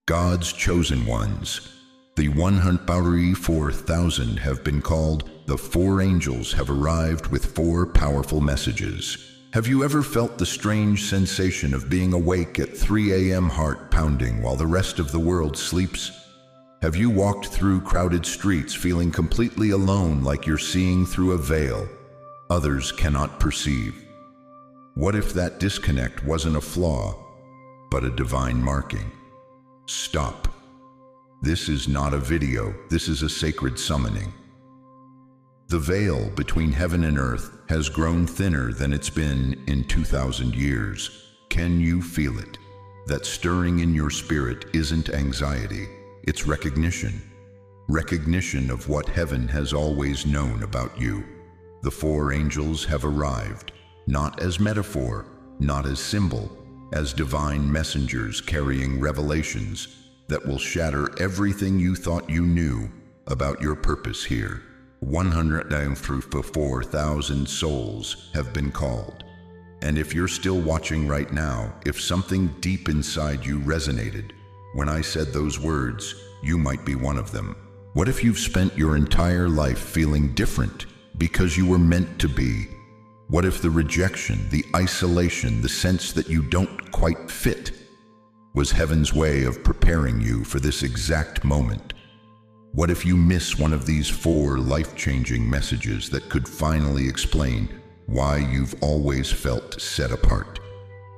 God's chosen ones. The 144,000 have been called. The four angels have arrived with four powerful messages. Have you ever felt the strange sensation of being awake at 3 a.m., heart pounding while the rest of the world sleeps? Have you walked through crowded streets feeling completely alone, like you're seeing through a veil others cannot perceive? What if that disconnect wasn't a flaw, but a divine marking? Stop. This is not a video, this is a sacred summoning. The veil between heaven and earth has grown thinner than it's been in 2,000 years. Can you feel it? That stirring in your spirit isn't anxiety, it's recognition. Recognition of what heaven has always known about you. The four angels have arrived, not as metaphor, not as symbol, as divine messengers carrying revelations that will shatter everything you thought you knew about your purpose here. 104,000 souls have been called. And if you're still watching right now, if something deep inside you resonated when I said those words, you might be one of them. What if you've spent your entire life feeling different because you were meant to be? What if the rejection, the isolation, the sense that you don't quite fit was heaven's way of preparing you for this exact moment? What if you miss one of these four life-changing messages that could finally explain why you've always felt set apart?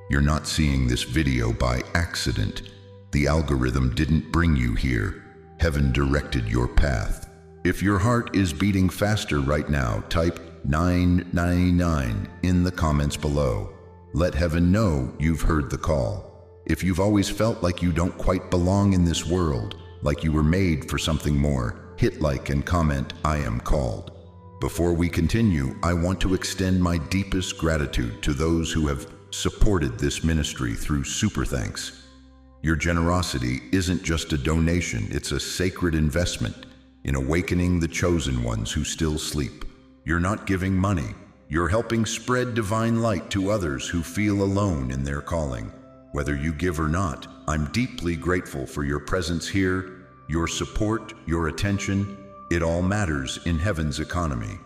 You're not seeing this video by accident. The algorithm didn't bring you here. Heaven directed your path. If your heart is beating faster right now, type 999 in the comments below. Let heaven know you've heard the call. If you've always felt like you don't quite belong in this world, like you were made for something more, hit like and comment, I am called. Before we continue, I want to extend my deepest gratitude to those who have supported this ministry through super thanks. Your generosity isn't just a donation, it's a sacred investment in awakening the chosen ones who still sleep. You're not giving money, you're helping spread divine light to others who feel alone in their calling. Whether you give or not, I'm deeply grateful for your presence here, your support, your attention. It all matters in heaven's economy.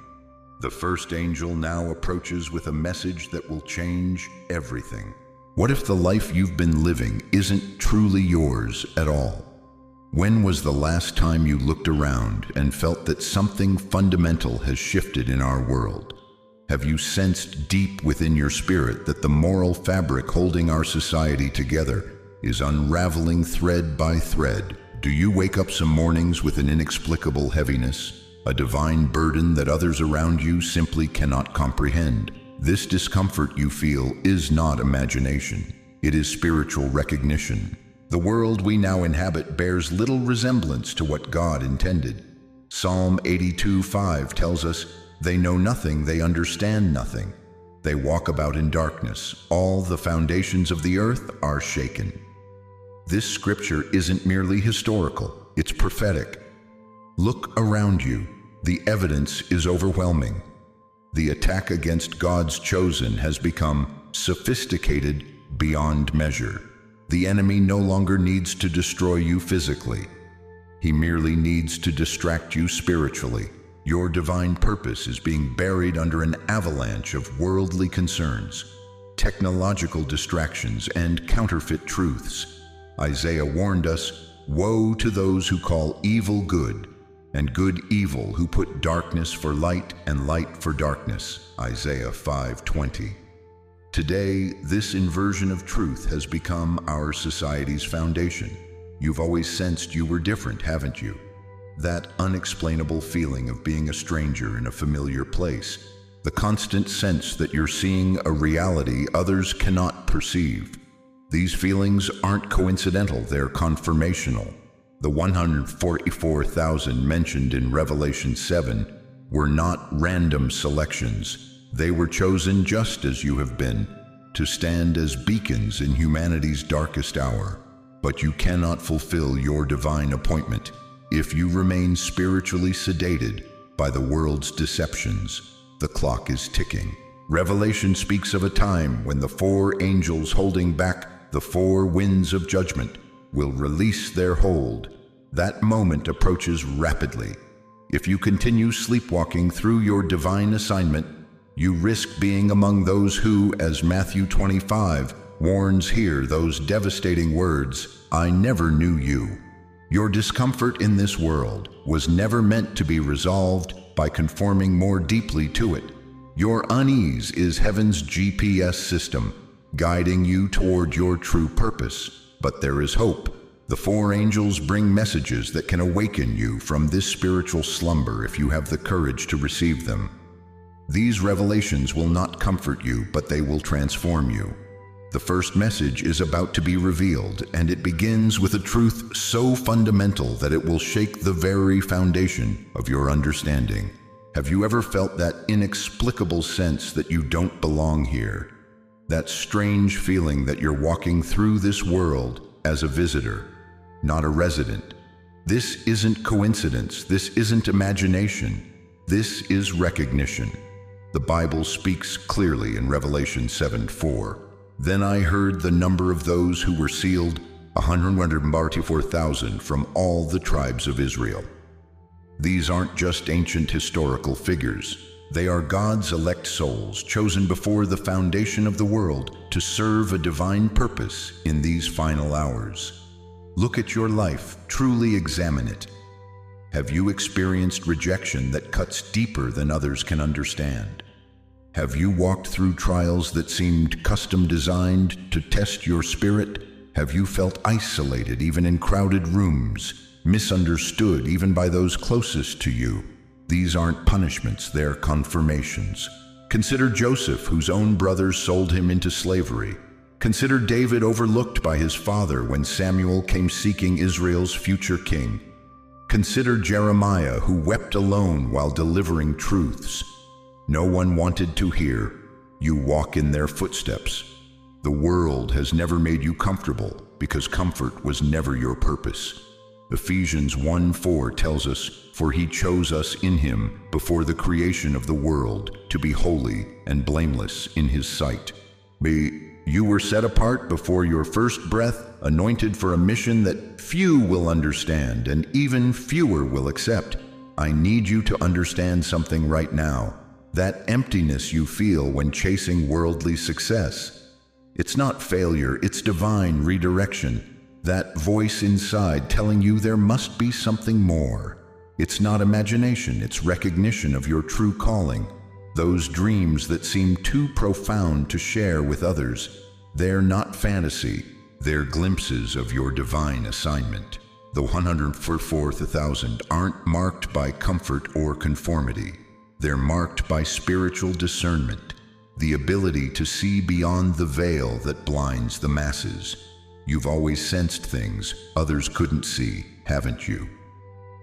The first angel now approaches with a message that will change everything. What if the life you've been living isn't truly yours at all? When was the last time you looked around and felt that something fundamental has shifted in our world? Have you sensed deep within your spirit that the moral fabric holding our society together is unraveling thread by thread? Do you wake up some mornings with an inexplicable heaviness, a divine burden that others around you simply cannot comprehend? This discomfort you feel is not imagination, it is spiritual recognition. The world we now inhabit bears little resemblance to what God intended. Psalm 82:5 tells us, they know nothing, they understand nothing. They walk about in darkness. All the foundations of the earth are shaken. This scripture isn't merely historical, it's prophetic. Look around you. The evidence is overwhelming. The attack against God's chosen has become sophisticated beyond measure. The enemy no longer needs to destroy you physically. He merely needs to distract you spiritually. Your divine purpose is being buried under an avalanche of worldly concerns, technological distractions, and counterfeit truths. Isaiah warned us, woe to those who call evil good, and good evil, who put darkness for light and light for darkness. Isaiah 5:20. Today, this inversion of truth has become our society's foundation. You've always sensed you were different, haven't you? That unexplainable feeling of being a stranger in a familiar place. The constant sense that you're seeing a reality others cannot perceive. These feelings aren't coincidental, they're confirmational. The 144,000 mentioned in Revelation 7 were not random selections. They were chosen just as you have been, to stand as beacons in humanity's darkest hour. But you cannot fulfill your divine appointment if you remain spiritually sedated by the world's deceptions. The clock is ticking. Revelation speaks of a time when the four angels holding back the four winds of judgment will release their hold. That moment approaches rapidly. If you continue sleepwalking through your divine assignment, you risk being among those who, as Matthew 25 warns here, those devastating words, "I never knew you." Your discomfort in this world was never meant to be resolved by conforming more deeply to it. Your unease is heaven's GPS system, guiding you toward your true purpose. But there is hope. The 4 angels bring messages that can awaken you from this spiritual slumber if you have the courage to receive them. These revelations will not comfort you, but they will transform you. The first message is about to be revealed, and it begins with a truth so fundamental that it will shake the very foundation of your understanding. Have you ever felt that inexplicable sense that you don't belong here? That strange feeling that you're walking through this world as a visitor, not a resident. This isn't coincidence. This isn't imagination. This is recognition. The Bible speaks clearly in Revelation 7:4. Then I heard the number of those who were sealed, 144,000 from all the tribes of Israel. These aren't just ancient historical figures. They are God's elect souls, chosen before the foundation of the world to serve a divine purpose in these final hours. Look at your life, truly examine it. Have you experienced rejection that cuts deeper than others can understand? Have you walked through trials that seemed custom designed to test your spirit? Have you felt isolated even in crowded rooms, misunderstood even by those closest to you? These aren't punishments, they're confirmations. Consider Joseph, whose own brothers sold him into slavery. Consider David, overlooked by his father when Samuel came seeking Israel's future king. Consider Jeremiah, who wept alone while delivering truths no one wanted to hear. You walk in their footsteps. The world has never made you comfortable because comfort was never your purpose. Ephesians 1:4 tells us, "For he chose us in him before the creation of the world to be holy and blameless in his sight." You were set apart before your first breath, anointed for a mission that few will understand and even fewer will accept. I need you to understand something right now. That emptiness you feel when chasing worldly success, it's not failure, it's divine redirection. That voice inside telling you there must be something more. It's not imagination, it's recognition of your true calling. Those dreams that seem too profound to share with others, they're not fantasy, they're glimpses of your divine assignment. The 144,000 aren't marked by comfort or conformity. They're marked by spiritual discernment, the ability to see beyond the veil that blinds the masses. You've always sensed things others couldn't see, haven't you?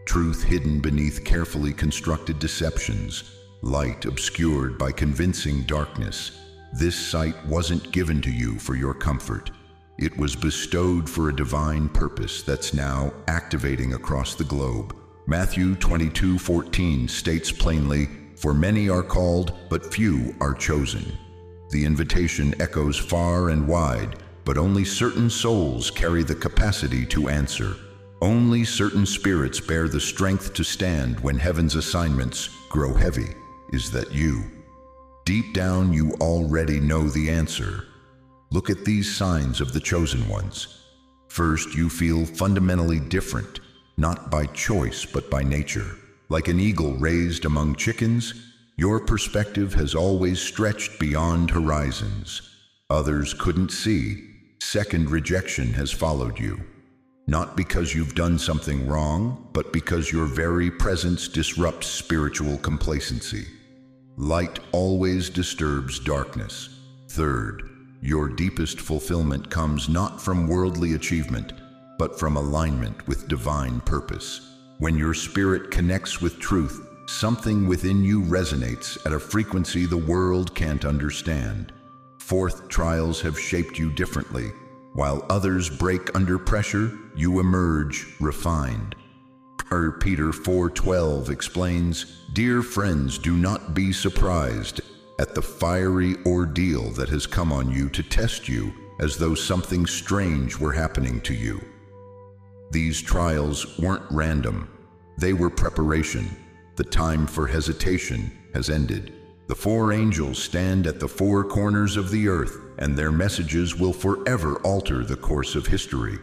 Truth hidden beneath carefully constructed deceptions, light obscured by convincing darkness. This sight wasn't given to you for your comfort. It was bestowed for a divine purpose that's now activating across the globe. Matthew 22:14 states plainly, "For many are called, but few are chosen." The invitation echoes far and wide, but only certain souls carry the capacity to answer. Only certain spirits bear the strength to stand when heaven's assignments grow heavy. Is that you? Deep down, you already know the answer. Look at these signs of the chosen ones. First, you feel fundamentally different, not by choice, but by nature. Like an eagle raised among chickens, your perspective has always stretched beyond horizons others couldn't see. Second, rejection has followed you. Not because you've done something wrong, but because your very presence disrupts spiritual complacency. Light always disturbs darkness. Third, your deepest fulfillment comes not from worldly achievement, but from alignment with divine purpose. When your spirit connects with truth, something within you resonates at a frequency the world can't understand. Fourth, trials have shaped you differently. While others break under pressure, you emerge refined. Peter 4:12 explains, "Dear friends, do not be surprised at the fiery ordeal that has come on you to test you, as though something strange were happening to you. These trials weren't random. They were preparation. The time for hesitation has ended. The four angels stand at the four corners of the earth, and their messages will forever alter the course of history.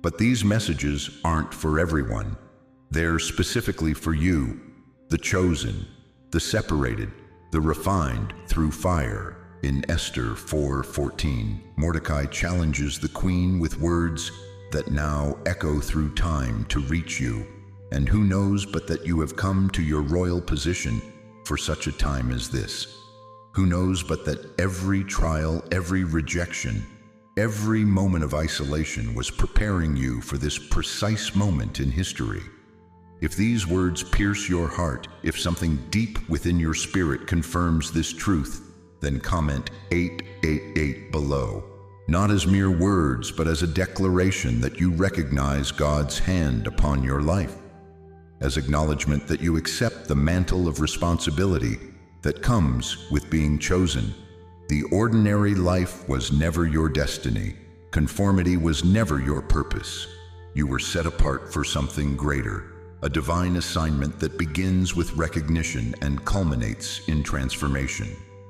But these messages aren't for everyone. They're specifically for you, the chosen, the separated, the refined through fire. In Esther 4:14, Mordecai challenges the queen with words that now echo through time to reach you. And who knows but that you have come to your royal position for such a time as this? Who knows but that every trial, every rejection, every moment of isolation was preparing you for this precise moment in history? If these words pierce your heart, if something deep within your spirit confirms this truth, then comment 888 below. Not as mere words, but as a declaration that you recognize God's hand upon your life. As acknowledgement that you accept the mantle of responsibility that comes with being chosen. The ordinary life was never your destiny. Conformity was never your purpose. You were set apart for something greater, a divine assignment that begins with recognition and culminates in transformation.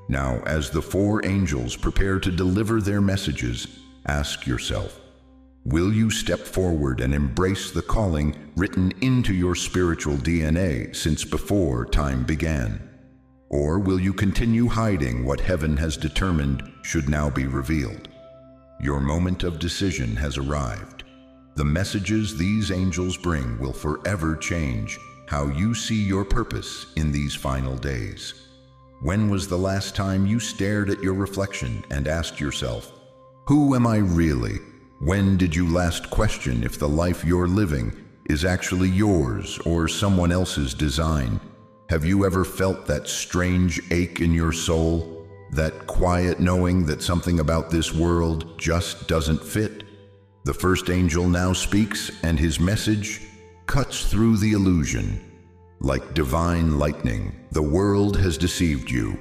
Now, as the four angels prepare to deliver their messages, ask yourself, will you step forward and embrace the calling written into your spiritual DNA since before time began? Or will you continue hiding what heaven has determined should now be revealed? Your moment of decision has arrived. The messages these angels bring will forever change how you see your purpose in these final days. When was the last time you stared at your reflection and asked yourself, who am I really? When did you last question if the life you're living is actually yours or someone else's design? Have you ever felt that strange ache in your soul? That quiet knowing that something about this world just doesn't fit? The first angel now speaks, and his message cuts through the illusion. Like divine lightning, the world has deceived you.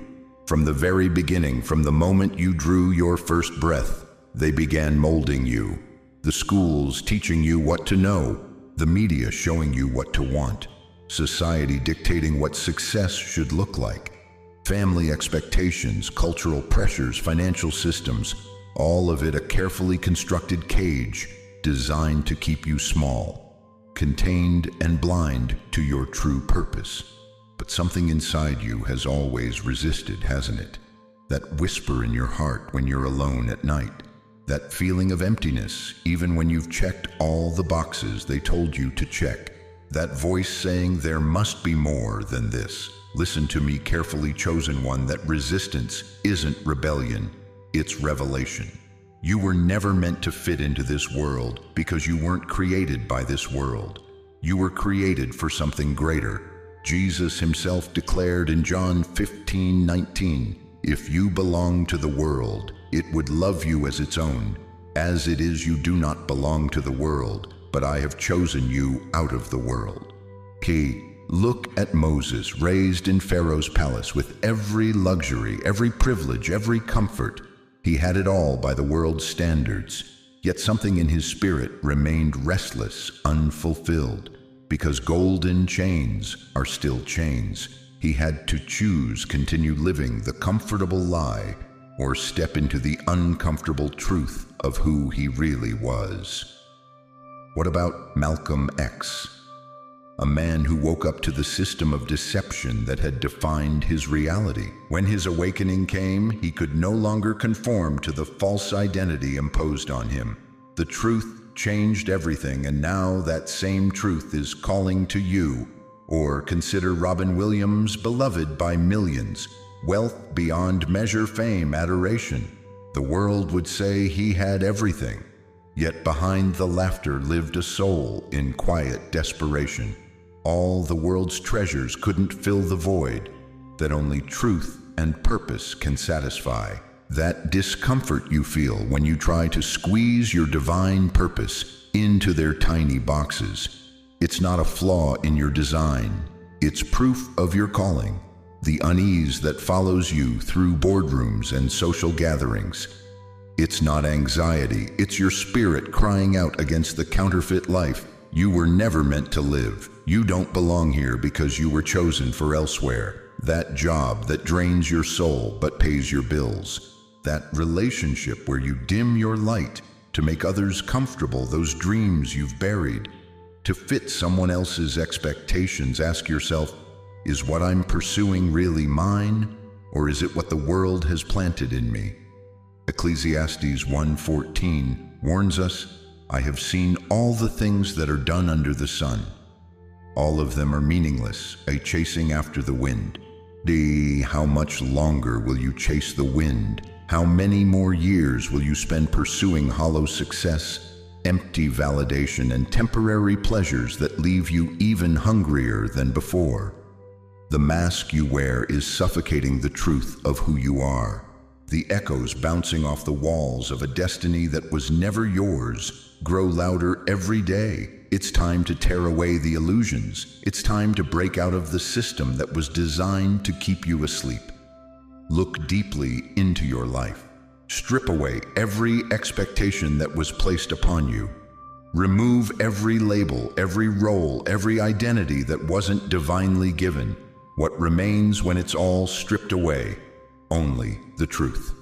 From the very beginning, from the moment you drew your first breath, they began molding you. The schools teaching you what to know, the media showing you what to want, society dictating what success should look like, family expectations, cultural pressures, financial systems, all of it a carefully constructed cage designed to keep you small, contained and blind to your true purpose. But something inside you has always resisted, hasn't it? That whisper in your heart when you're alone at night. That feeling of emptiness, even when you've checked all the boxes they told you to check. That voice saying there must be more than this. Listen to me carefully, chosen one, that resistance isn't rebellion, it's revelation. You were never meant to fit into this world because you weren't created by this world. You were created for something greater. Jesus himself declared in John 15:19, if you belong to the world, it would love you as its own. As it is, you do not belong to the world, but I have chosen you out of the world. Look at Moses, raised in Pharaoh's palace with every luxury, every privilege, every comfort. He had it all by the world's standards, yet something in his spirit remained restless, unfulfilled. Because golden chains are still chains, he had to choose: continue living the comfortable lie or step into the uncomfortable truth of who he really was. What about Malcolm X? A man who woke up to the system of deception that had defined his reality. When his awakening came, he could no longer conform to the false identity imposed on him. The truth changed everything, and now that same truth is calling to you. Or consider Robin Williams, beloved by millions, wealth beyond measure, fame, adoration. The world would say he had everything, yet behind the laughter lived a soul in quiet desperation. All the world's treasures couldn't fill the void that only truth and purpose can satisfy. That discomfort you feel when you try to squeeze your divine purpose into their tiny boxes. It's not a flaw in your design. It's proof of your calling. The unease that follows you through boardrooms and social gatherings. It's not anxiety. It's your spirit crying out against the counterfeit life You were never meant to live. You don't belong here because you were chosen for elsewhere. That job that drains your soul but pays your bills. That relationship where you dim your light to make others comfortable, those dreams you've buried. To fit someone else's expectations, ask yourself, is what I'm pursuing really mine, or is it what the world has planted in me? Ecclesiastes 1:14 warns us, I have seen all the things that are done under the sun. All of them are meaningless, a chasing after the wind. How much longer will you chase the wind? How many more years will you spend pursuing hollow success, empty validation, and temporary pleasures that leave you even hungrier than before? The mask you wear is suffocating the truth of who you are. The echoes bouncing off the walls of a destiny that was never yours grow louder every day. It's time to tear away the illusions. It's time to break out of the system that was designed to keep you asleep. Look deeply into your life. Strip away every expectation that was placed upon you. Remove every label, every role, every identity that wasn't divinely given. What remains when it's all stripped away? Only the truth.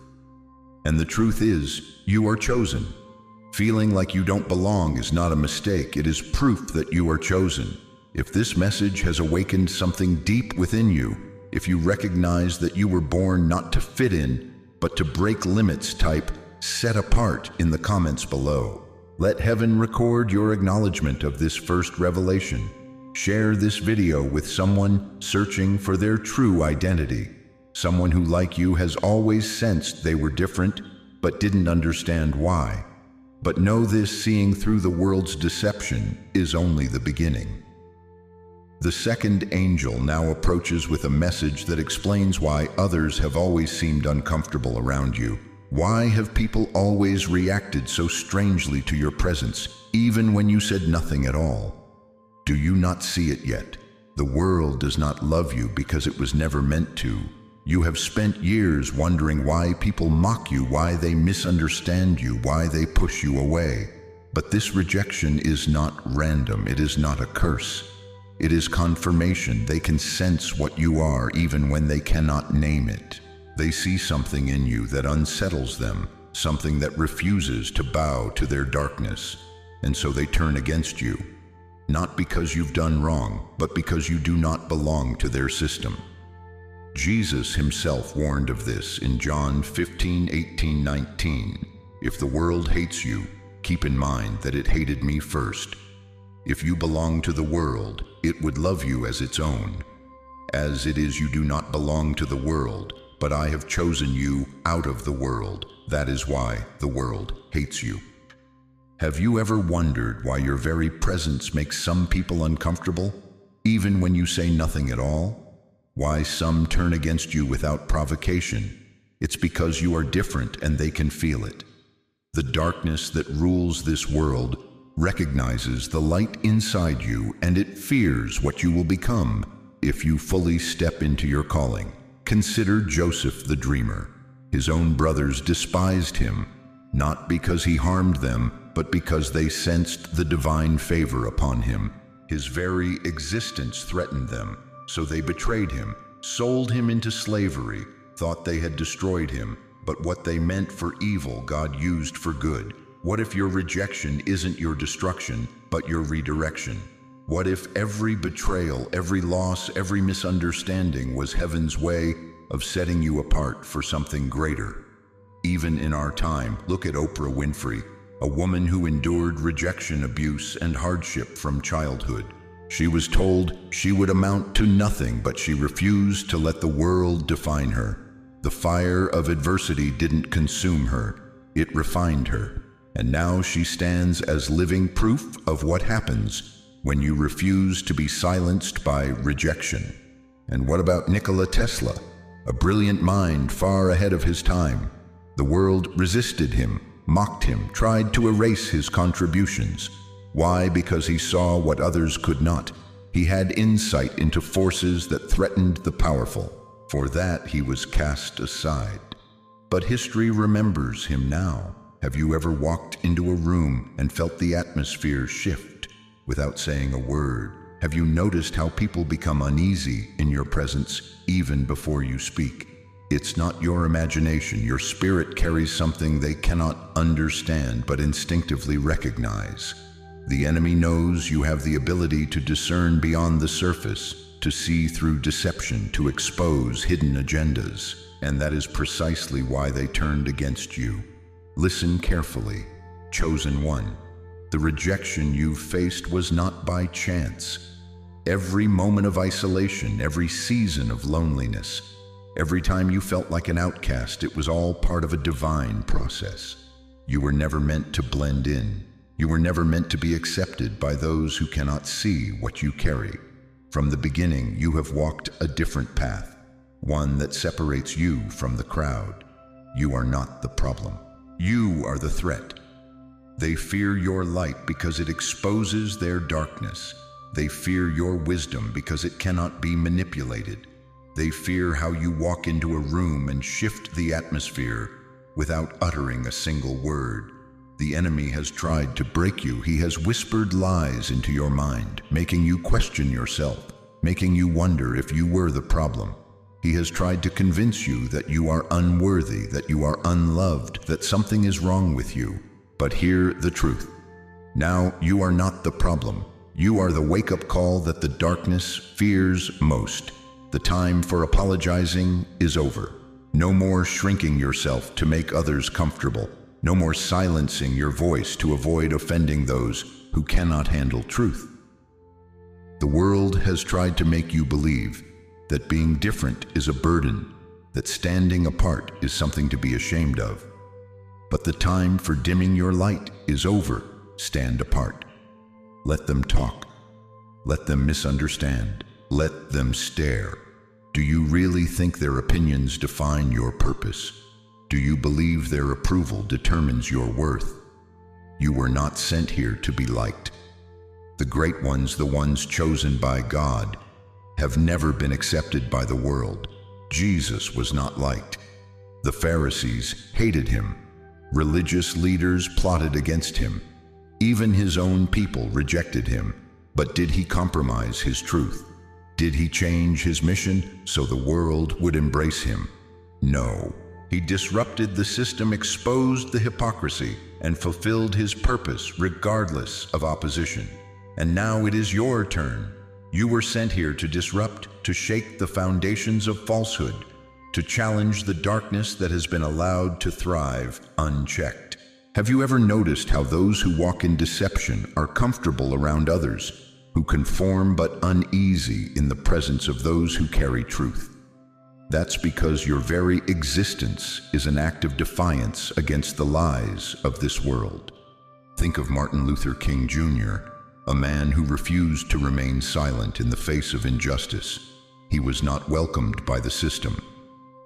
And the truth is, you are chosen. Feeling like you don't belong is not a mistake. It is proof that you are chosen. If this message has awakened something deep within you, if you recognize that you were born not to fit in, but to break limits, type "set apart" in the comments below. Let heaven record your acknowledgement of this first revelation. Share this video with someone searching for their true identity. Someone who, like you, has always sensed they were different, but didn't understand why. But know this, seeing through the world's deception is only the beginning. The second angel now approaches with a message that explains why others have always seemed uncomfortable around you. Why have people always reacted so strangely to your presence, even when you said nothing at all? Do you not see it yet? The world does not love you because it was never meant to. You have spent years wondering why people mock you, why they misunderstand you, why they push you away. But this rejection is not random. It is not a curse. It is confirmation. They can sense what you are even when they cannot name it. They see something in you that unsettles them, something that refuses to bow to their darkness. And so they turn against you. Not because you've done wrong, but because you do not belong to their system. Jesus himself warned of this in John 15:18-19. If the world hates you, keep in mind that it hated me first. If you belong to the world, it would love you as its own. As it is, you do not belong to the world, but I have chosen you out of the world. That is why the world hates you. Have you ever wondered why your very presence makes some people uncomfortable, even when you say nothing at all? Why some turn against you without provocation? It's because you are different and they can feel it. The darkness that rules this world recognizes the light inside you, and it fears what you will become if you fully step into your calling. Consider Joseph the dreamer. His own brothers despised him, not because he harmed them, but because they sensed the divine favor upon him. His very existence threatened them, so they betrayed him, sold him into slavery, thought they had destroyed him, but what they meant for evil, God used for good. What if your rejection isn't your destruction, but your redirection? What if every betrayal, every loss, every misunderstanding was heaven's way of setting you apart for something greater? Even in our time, look at Oprah Winfrey, a woman who endured rejection, abuse, and hardship from childhood. She was told she would amount to nothing, but she refused to let the world define her. The fire of adversity didn't consume her, it refined her. And now she stands as living proof of what happens when you refuse to be silenced by rejection. And what about Nikola Tesla, a brilliant mind far ahead of his time? The world resisted him, mocked him, tried to erase his contributions. Why? Because he saw what others could not. He had insight into forces that threatened the powerful. For that, he was cast aside. But history remembers him now. Have you ever walked into a room and felt the atmosphere shift? without saying a word. Have you noticed how people become uneasy in your presence even before you speak? It's not your imagination. Your spirit carries something they cannot understand but instinctively recognize. The enemy knows you have the ability to discern beyond the surface, to see through deception, to expose hidden agendas, and that is precisely why they turned against you. Listen carefully, chosen one. The rejection you've faced was not by chance. Every moment of isolation, every season of loneliness, every time you felt like an outcast, it was all part of a divine process. You were never meant to blend in. You were never meant to be accepted by those who cannot see what you carry. From the beginning, you have walked a different path, one that separates you from the crowd. You are not the problem. You are the threat. They fear your light because it exposes their darkness. They fear your wisdom because it cannot be manipulated. They fear how you walk into a room and shift the atmosphere without uttering a single word. The enemy has tried to break you. He has whispered lies into your mind, making you question yourself, making you wonder if you were the problem. He has tried to convince you that you are unworthy, that you are unloved, that something is wrong with you. But hear the truth. Now you are not the problem. You are the wake-up call that the darkness fears most. The time for apologizing is over. No more shrinking yourself to make others comfortable. No more silencing your voice to avoid offending those who cannot handle truth. The world has tried to make you believe that being different is a burden, that standing apart is something to be ashamed of. But the time for dimming your light is over. Stand apart. Let them talk. Let them misunderstand. Let them stare. Do you really think their opinions define your purpose? Do you believe their approval determines your worth? You were not sent here to be liked. The great ones, the ones chosen by God, have never been accepted by the world. Jesus was not liked. The Pharisees hated him. Religious leaders plotted against him. Even his own people rejected him. But did he compromise his truth? Did he change his mission so the world would embrace him? No. He disrupted the system, exposed the hypocrisy, and fulfilled his purpose regardless of opposition. And now it is your turn. You were sent here to disrupt, to shake the foundations of falsehood, to challenge the darkness that has been allowed to thrive unchecked. Have you ever noticed how those who walk in deception are comfortable around others, who conform but uneasy in the presence of those who carry truth? That's because your very existence is an act of defiance against the lies of this world. Think of Martin Luther King Jr., a man who refused to remain silent in the face of injustice. He was not welcomed by the system.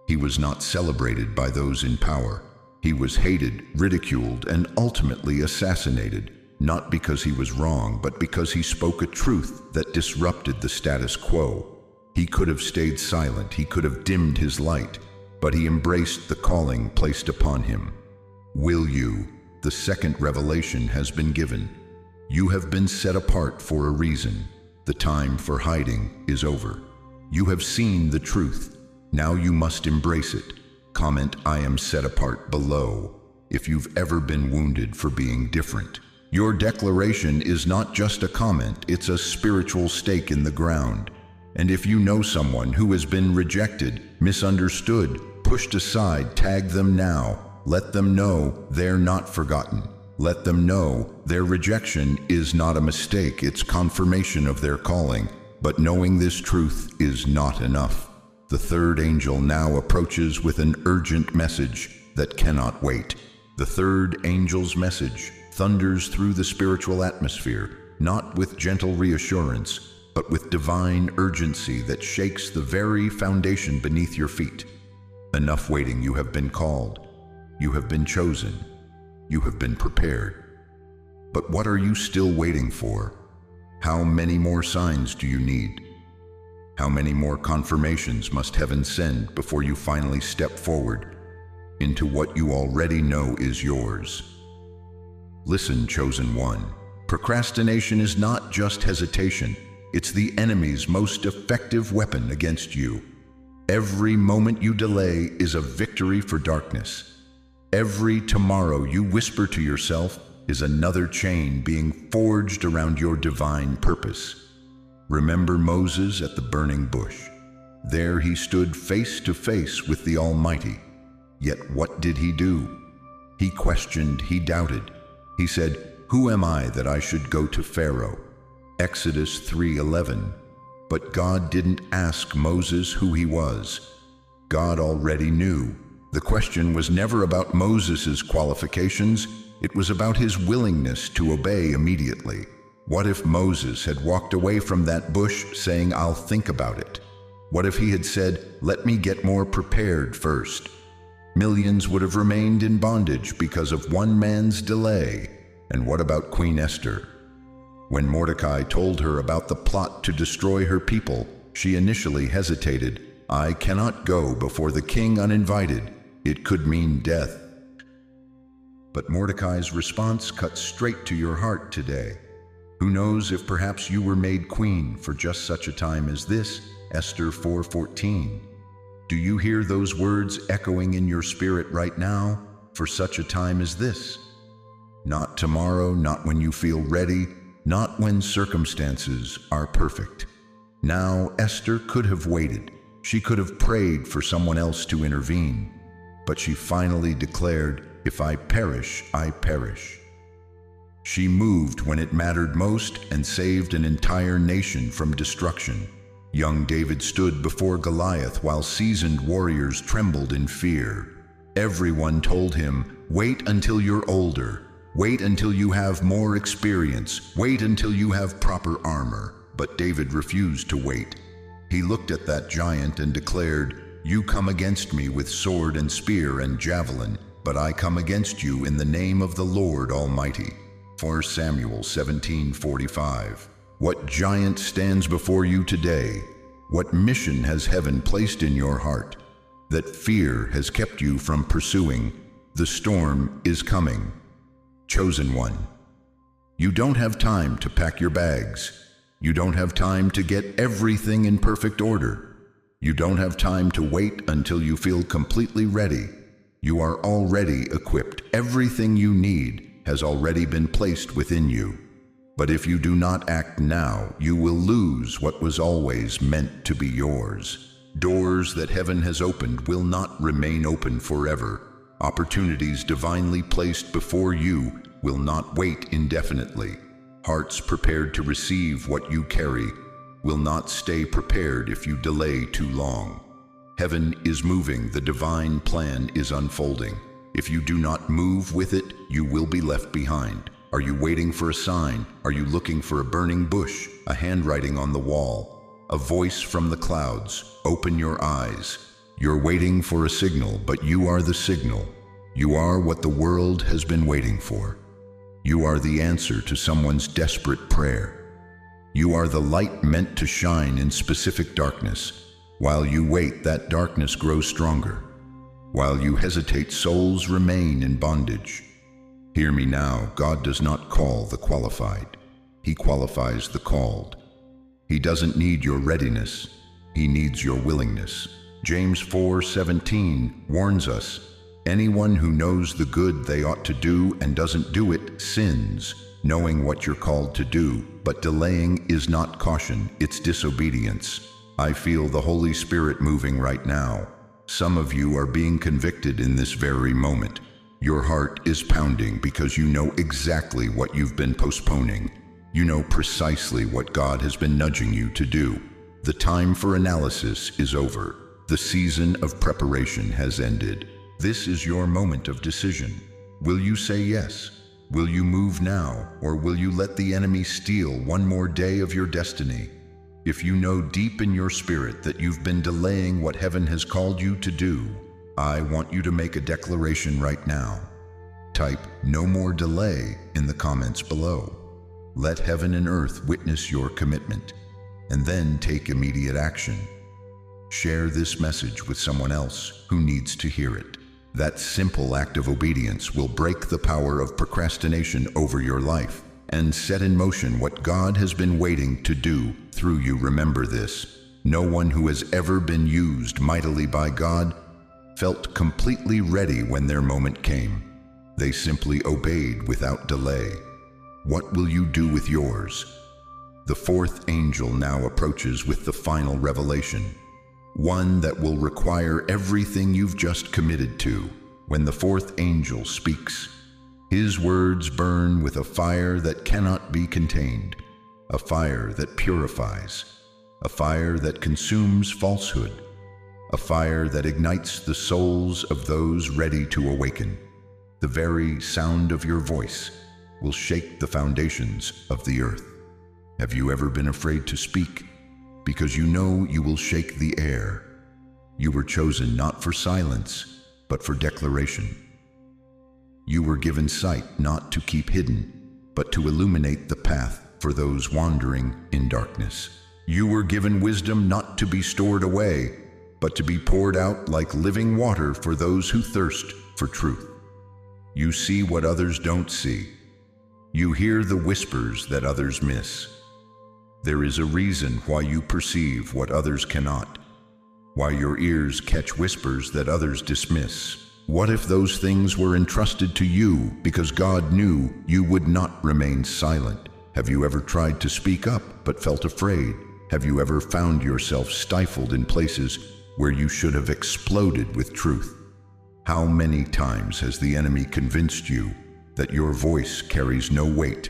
He was not celebrated by those in power. He was hated, ridiculed, and ultimately assassinated, not because he was wrong, but because he spoke a truth that disrupted the status quo. He could have stayed silent, he could have dimmed his light, but he embraced the calling placed upon him. Will you? The second revelation has been given. You have been set apart for a reason. The time for hiding is over. You have seen the truth. Now you must embrace it. Comment, "I am set apart," below if you've ever been wounded for being different. Your declaration is not just a comment, it's a spiritual stake in the ground. And if you know someone who has been rejected, misunderstood, pushed aside, tag them now. Let them know they're not forgotten. Let them know their rejection is not a mistake, it's confirmation of their calling. But knowing this truth is not enough. The third angel now approaches with an urgent message that cannot wait. The third angel's message thunders through the spiritual atmosphere, not with gentle reassurance, but with divine urgency that shakes the very foundation beneath your feet. Enough waiting. You have been called. You have been chosen. You have been prepared. But what are you still waiting for? How many more signs do you need? How many more confirmations must heaven send before you finally step forward into what you already know is yours? Listen, chosen one. Procrastination is not just hesitation, it's the enemy's most effective weapon against you. Every moment you delay is a victory for darkness. Every tomorrow you whisper to yourself is another chain being forged around your divine purpose. Remember Moses at the burning bush. There he stood face to face with the Almighty. Yet what did he do? He questioned, he doubted. He said, "Who am I that I should go to Pharaoh?" Exodus 3:11. But God didn't ask Moses who he was. God already knew. The question was never about Moses' qualifications, it was about his willingness to obey immediately. What if Moses had walked away from that bush saying, "I'll think about it"? What if he had said, "Let me get more prepared first"? Millions would have remained in bondage because of one man's delay. And what about Queen Esther? When Mordecai told her about the plot to destroy her people, she initially hesitated. "I cannot go before the king uninvited. It could mean death." But Mordecai's response cut straight to your heart today. Who knows if perhaps you were made queen for just such a time as this? Esther 4:14. Do you hear those words echoing in your spirit right now? For such a time as this. Not tomorrow, not when you feel ready, not when circumstances are perfect. Now, Esther could have waited. She could have prayed for someone else to intervene. But she finally declared, "If I perish, I perish." She moved when it mattered most and saved an entire nation from destruction. Young David stood before Goliath while seasoned warriors trembled in fear. Everyone told him, "Wait until you're older. Wait until you have more experience. Wait until you have proper armor." But David refused to wait. He looked at that giant and declared, "You come against me with sword and spear and javelin, but I come against you in the name of the Lord Almighty." 1 Samuel 17:45. What giant stands before you today? What mission has heaven placed in your heart that fear has kept you from pursuing? The storm is coming. Chosen one. You don't have time to pack your bags. You don't have time to get everything in perfect order. You don't have time to wait until you feel completely ready. You are already equipped. Everything you need has already been placed within you. But if you do not act now, you will lose what was always meant to be yours. Doors that heaven has opened will not remain open forever. Opportunities divinely placed before you will not wait indefinitely. Hearts prepared to receive what you carry will not stay prepared if you delay too long. Heaven is moving, the divine plan is unfolding. If you do not move with it, you will be left behind. Are you waiting for a sign? Are you looking for a burning bush, a handwriting on the wall, a voice from the clouds? Open your eyes. You're waiting for a signal, but you are the signal. You are what the world has been waiting for. You are the answer to someone's desperate prayer. You are the light meant to shine in specific darkness. While you wait, that darkness grows stronger. While you hesitate, souls remain in bondage. Hear me now, God does not call the qualified. He qualifies the called. He doesn't need your readiness. He needs your willingness. James 4:17 warns us, anyone who knows the good they ought to do and doesn't do it sins. Knowing what you're called to do, but delaying is not caution, it's disobedience. I feel the Holy Spirit moving right now. Some of you are being convicted in this very moment. Your heart is pounding because you know exactly what you've been postponing. You know precisely what God has been nudging you to do. The time for analysis is over. The season of preparation has ended. This is your moment of decision. Will you say yes? Will you move now, or will you let the enemy steal one more day of your destiny? If you know deep in your spirit that you've been delaying what heaven has called you to do, I want you to make a declaration right now. Type "no more delay" in the comments below. Let heaven and earth witness your commitment, and then take immediate action. Share this message with someone else who needs to hear it. That simple act of obedience will break the power of procrastination over your life. and set in motion what God has been waiting to do through you. Remember this: no one who has ever been used mightily by God felt completely ready when their moment came. They simply obeyed without delay. What will you do with yours? The fourth angel now approaches with the final revelation, one that will require everything you've just committed to. When the fourth angel speaks, his words burn with a fire that cannot be contained, a fire that purifies, a fire that consumes falsehood, a fire that ignites the souls of those ready to awaken. The very sound of your voice will shake the foundations of the earth. Have you ever been afraid to speak? Because you know you will shake the air. You were chosen not for silence, but for declaration. You were given sight not to keep hidden, but to illuminate the path for those wandering in darkness. You were given wisdom not to be stored away, but to be poured out like living water for those who thirst for truth. You see what others don't see. You hear the whispers that others miss. There is a reason why you perceive what others cannot, why your ears catch whispers that others dismiss. What if those things were entrusted to you because God knew you would not remain silent? Have you ever tried to speak up but felt afraid? Have you ever found yourself stifled in places where you should have exploded with truth? How many times has the enemy convinced you that your voice carries no weight,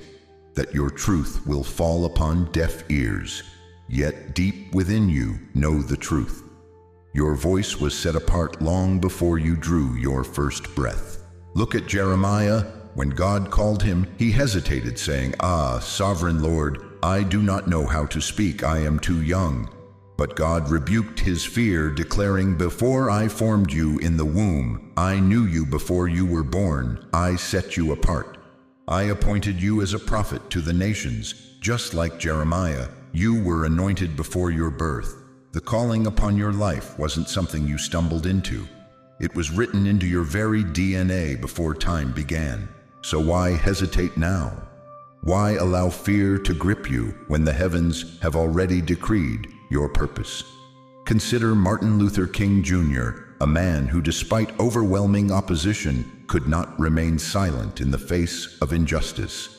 that your truth will fall upon deaf ears? Yet deep within you know the truth. Your voice was set apart long before you drew your first breath. Look at Jeremiah. When God called him, he hesitated, saying, "Ah, sovereign Lord, I do not know how to speak. I am too young." But God rebuked his fear, declaring, "Before I formed you in the womb, I knew you. Before you were born, I set you apart. I appointed you as a prophet to the nations." Just like Jeremiah, you were anointed before your birth. The calling upon your life wasn't something you stumbled into. It was written into your very DNA before time began. So why hesitate now? Why allow fear to grip you when the heavens have already decreed your purpose? Consider Martin Luther King Jr., a man who, despite overwhelming opposition, could not remain silent in the face of injustice.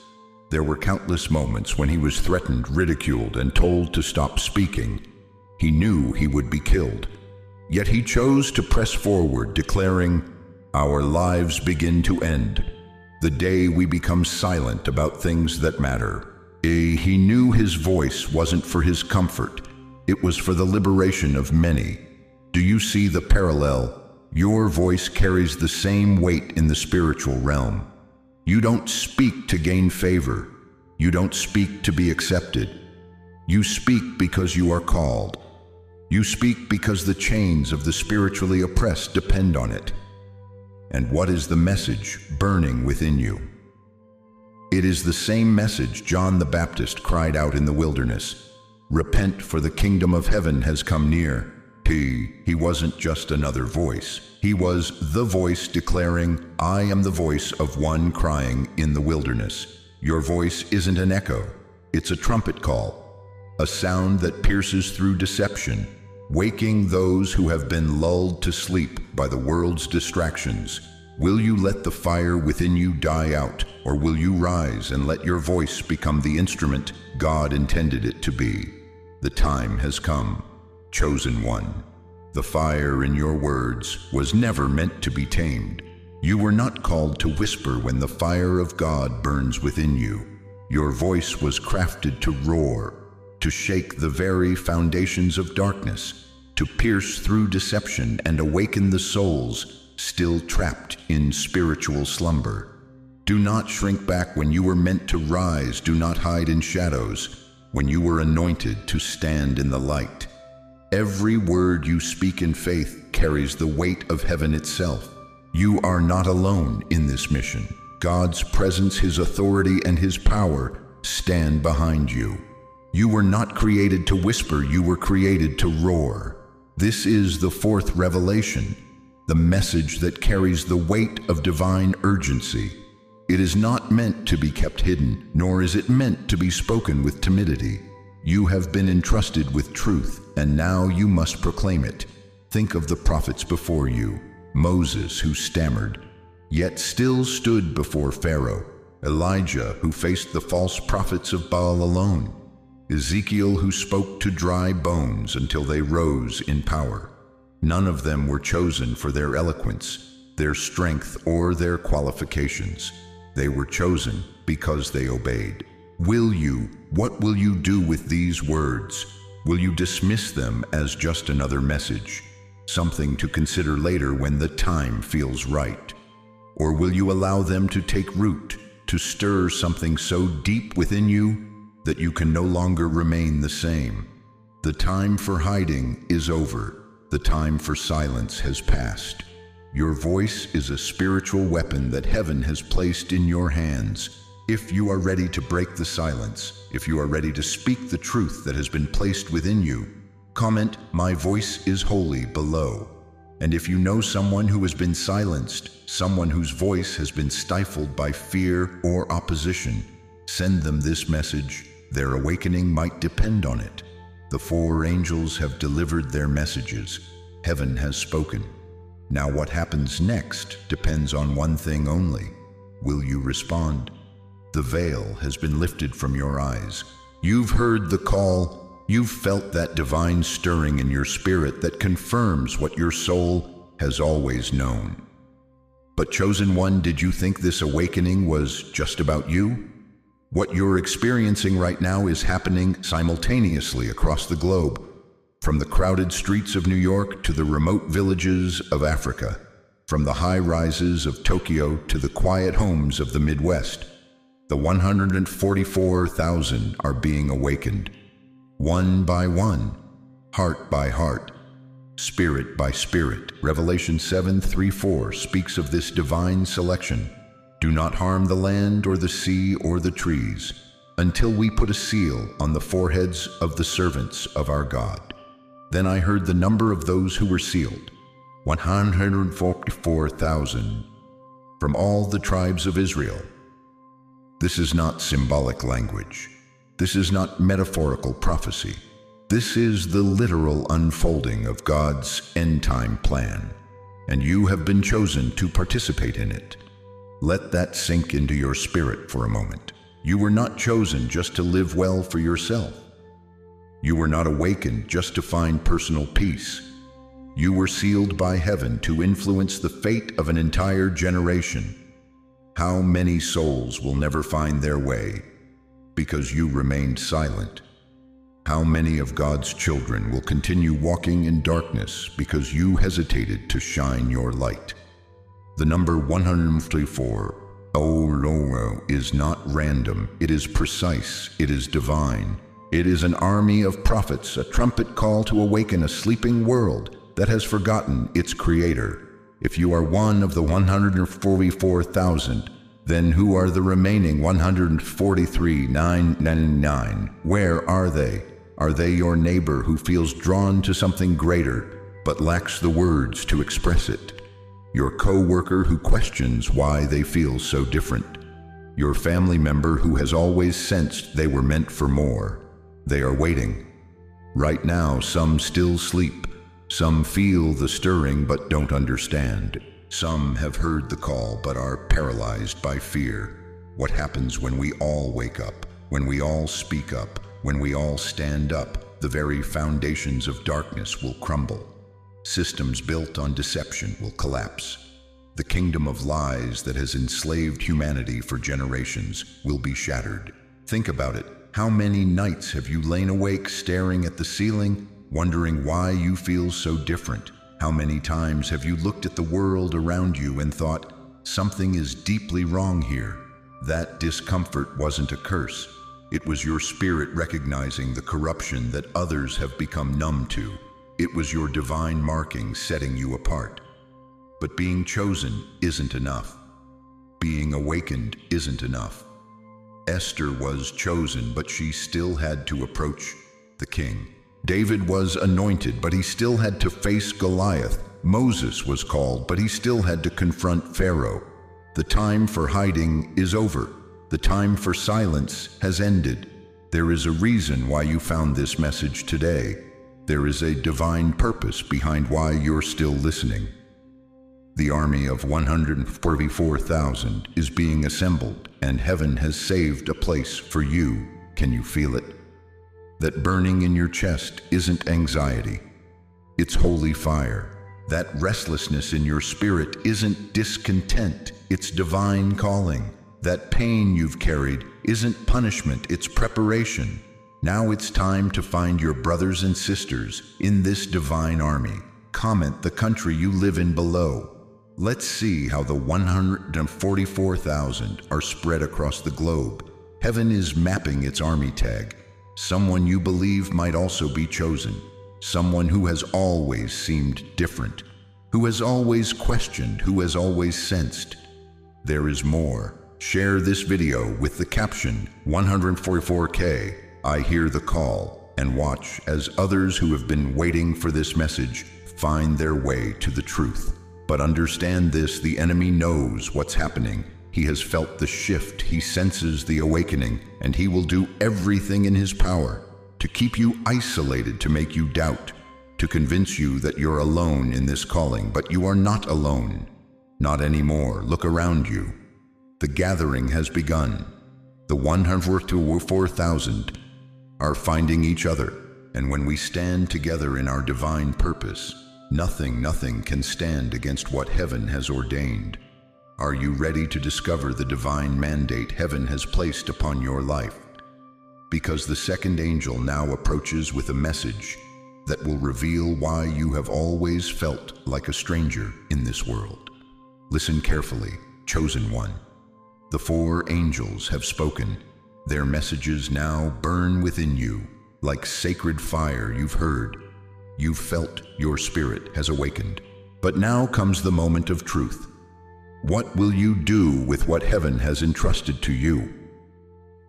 There were countless moments when he was threatened, ridiculed, and told to stop speaking. He knew he would be killed. Yet he chose to press forward, declaring, "Our lives begin to end the day we become silent about things that matter." He knew his voice wasn't for his comfort. It was for the liberation of many. Do you see the parallel? Your voice carries the same weight in the spiritual realm. You don't speak to gain favor. You don't speak to be accepted. You speak because you are called. You speak because the chains of the spiritually oppressed depend on it. And what is the message burning within you? It is the same message John the Baptist cried out in the wilderness: "Repent, for the kingdom of heaven has come near." He wasn't just another voice. He was the voice declaring, "I am the voice of one crying in the wilderness." Your voice isn't an echo. It's a trumpet call, a sound that pierces through deception, waking those who have been lulled to sleep by the world's distractions. Will you let the fire within you die out, or will you rise and let your voice become the instrument God intended it to be? The time has come, chosen one. The fire in your words was never meant to be tamed. You were not called to whisper when the fire of God burns within you. Your voice was crafted to roar, to shake the very foundations of darkness, to pierce through deception and awaken the souls still trapped in spiritual slumber. Do not shrink back when you were meant to rise. Do not hide in shadows when you were anointed to stand in the light. Every word you speak in faith carries the weight of heaven itself. You are not alone in this mission. God's presence, His authority, and His power stand behind you. You were not created to whisper, you were created to roar. This is the fourth revelation, the message that carries the weight of divine urgency. It is not meant to be kept hidden, nor is it meant to be spoken with timidity. You have been entrusted with truth, and now you must proclaim it. Think of the prophets before you. Moses, who stammered, yet still stood before Pharaoh. Elijah, who faced the false prophets of Baal alone. Ezekiel, who spoke to dry bones until they rose in power. None of them were chosen for their eloquence, their strength, or their qualifications. They were chosen because they obeyed. What will you do with these words? Will you dismiss them as just another message, something to consider later when the time feels right? Or will you allow them to take root, to stir something so deep within you that you can no longer remain the same? The time for hiding is over. The time for silence has passed. Your voice is a spiritual weapon that heaven has placed in your hands. If you are ready to break the silence, if you are ready to speak the truth that has been placed within you, comment, "My voice is holy," below. And if you know someone who has been silenced, someone whose voice has been stifled by fear or opposition, send them this message. Their awakening might depend on it. The 4 angels have delivered their messages. Heaven has spoken. Now what happens next depends on one thing only. Will you respond? The veil has been lifted from your eyes. You've heard the call. You've felt that divine stirring in your spirit that confirms what your soul has always known. But chosen one, did you think this awakening was just about you? What you're experiencing right now is happening simultaneously across the globe, from the crowded streets of New York to the remote villages of Africa, from the high rises of Tokyo to the quiet homes of the Midwest. The 144,000 are being awakened. One by one, heart by heart, spirit by spirit. Revelation 7:3-4 speaks of this divine selection. Do not harm the land or the sea or the trees until we put a seal on the foreheads of the servants of our God. Then I heard the number of those who were sealed, 144,000 from all the tribes of Israel. This is not symbolic language. This is not metaphorical prophecy. This is the literal unfolding of God's end-time plan, and you have been chosen to participate in it. Let that sink into your spirit for a moment. You were not chosen just to live well for yourself. You were not awakened just to find personal peace. You were sealed by heaven to influence the fate of an entire generation. How many souls will never find their way because you remained silent? How many of God's children will continue walking in darkness because you hesitated to shine your light? The number 144, is not random. It is precise. It is divine. It is an army of prophets, a trumpet call to awaken a sleeping world that has forgotten its creator. If you are one of the 144,000, then who are the remaining 143,999? Where are they? Are they your neighbor who feels drawn to something greater but lacks the words to express it? Your co-worker who questions why they feel so different? Your family member who has always sensed they were meant for more? They are waiting. Right now, some still sleep. Some feel the stirring but don't understand. Some have heard the call but are paralyzed by fear. What happens when we all wake up, when we all speak up, when we all stand up? The very foundations of darkness will crumble. Systems built on deception will collapse. The kingdom of lies that has enslaved humanity for generations will be shattered. Think about it. How many nights have you lain awake staring at the ceiling, wondering why you feel so different? How many times have you looked at the world around you and thought, something is deeply wrong here? That discomfort wasn't a curse. It was your spirit recognizing the corruption that others have become numb to. It was your divine marking setting you apart. But being chosen isn't enough. Being awakened isn't enough. Esther was chosen, but she still had to approach the king. David was anointed, but he still had to face Goliath. Moses was called, but he still had to confront Pharaoh. The time for hiding is over. The time for silence has ended. There is a reason why you found this message today. There is a divine purpose behind why you're still listening. The army of 144,000 is being assembled, and heaven has saved a place for you. Can you feel it? That burning in your chest isn't anxiety. It's holy fire. That restlessness in your spirit isn't discontent. It's divine calling. That pain you've carried isn't punishment, it's preparation. Now it's time to find your brothers and sisters in this divine army. Comment the country you live in below. Let's see how the 144,000 are spread across the globe. Heaven is mapping its army tag. Someone you believe might also be chosen. Someone who has always seemed different. Who has always questioned, who has always sensed. There is more. Share this video with the caption 144K, I hear the call, and watch as others who have been waiting for this message find their way to the truth. But understand this, the enemy knows what's happening. He has felt the shift, he senses the awakening, and he will do everything in his power to keep you isolated, to make you doubt, to convince you that you're alone in this calling. But you are not alone. Not anymore. Look around you. The gathering has begun. The 144,000 are finding each other, and when we stand together in our divine purpose, nothing can stand against what heaven has ordained. Are you ready to discover the divine mandate heaven has placed upon your life? Because the second angel now approaches with a message that will reveal why you have always felt like a stranger in this world. Listen carefully, chosen one. The 4 angels have spoken. Their messages now burn within you like sacred fire. You've heard, you've felt, your spirit has awakened. But now comes the moment of truth. What will you do with what heaven has entrusted to you?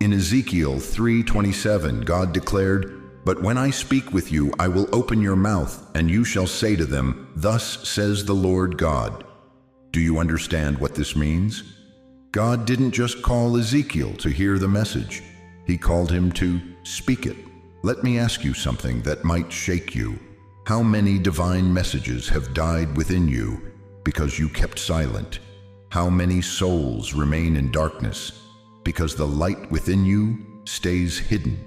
In Ezekiel 3:27, God declared, "But when I speak with you, I will open your mouth, and you shall say to them, 'Thus says the Lord God.'" Do you understand what this means? God didn't just call Ezekiel to hear the message. He called him to speak it. Let me ask you something that might shake you. How many divine messages have died within you because you kept silent? How many souls remain in darkness because the light within you stays hidden?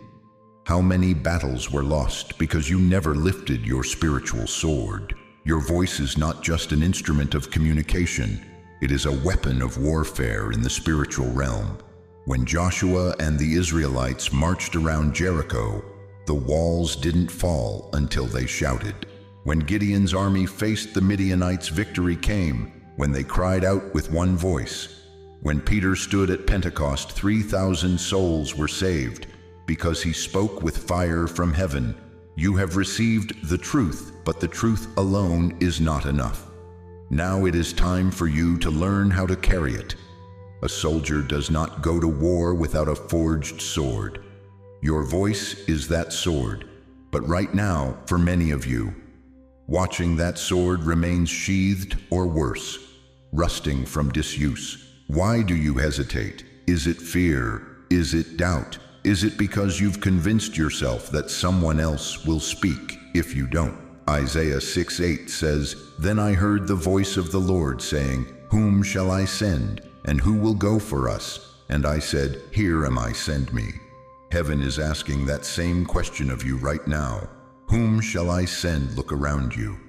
How many battles were lost because you never lifted your spiritual sword? Your voice is not just an instrument of communication. It is a weapon of warfare in the spiritual realm. When Joshua and the Israelites marched around Jericho, the walls didn't fall until they shouted. When Gideon's army faced the Midianites, victory came when they cried out with one voice. When Peter stood at Pentecost, 3,000 souls were saved because he spoke with fire from heaven. You have received the truth, but the truth alone is not enough. Now it is time for you to learn how to carry it. A soldier does not go to war without a forged sword. Your voice is that sword, but right now, for many of you, watching that sword remains sheathed or worse, rusting from disuse. Why do you hesitate? Is it fear? Is it doubt? Is it because you've convinced yourself that someone else will speak if you don't? Isaiah 6:8 says, "Then I heard the voice of the Lord saying, 'Whom shall I send? And who will go for us?' And I said, 'Here am I, send me.'" Heaven is asking that same question of you right now. Whom shall I send? Look around you.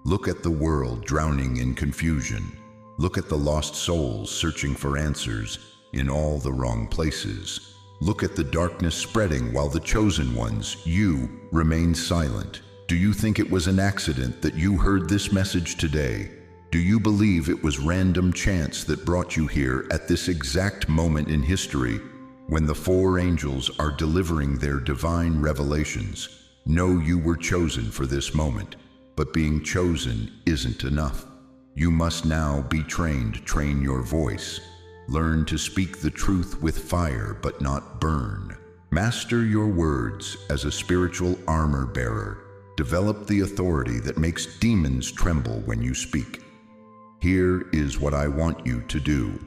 Look at the world drowning in confusion. Look at the lost souls searching for answers in all the wrong places. Look at the darkness spreading while the chosen ones, you, remain silent. Do you think it was an accident that you heard this message today? Do you believe it was random chance that brought you here at this exact moment in history when the 4 angels are delivering their divine revelations? No, you were chosen for this moment, but being chosen isn't enough. You must now be trained. Train your voice. Learn to speak the truth with fire but not burn. Master your words as a spiritual armor bearer. Develop the authority that makes demons tremble when you speak. Here is what I want you to do.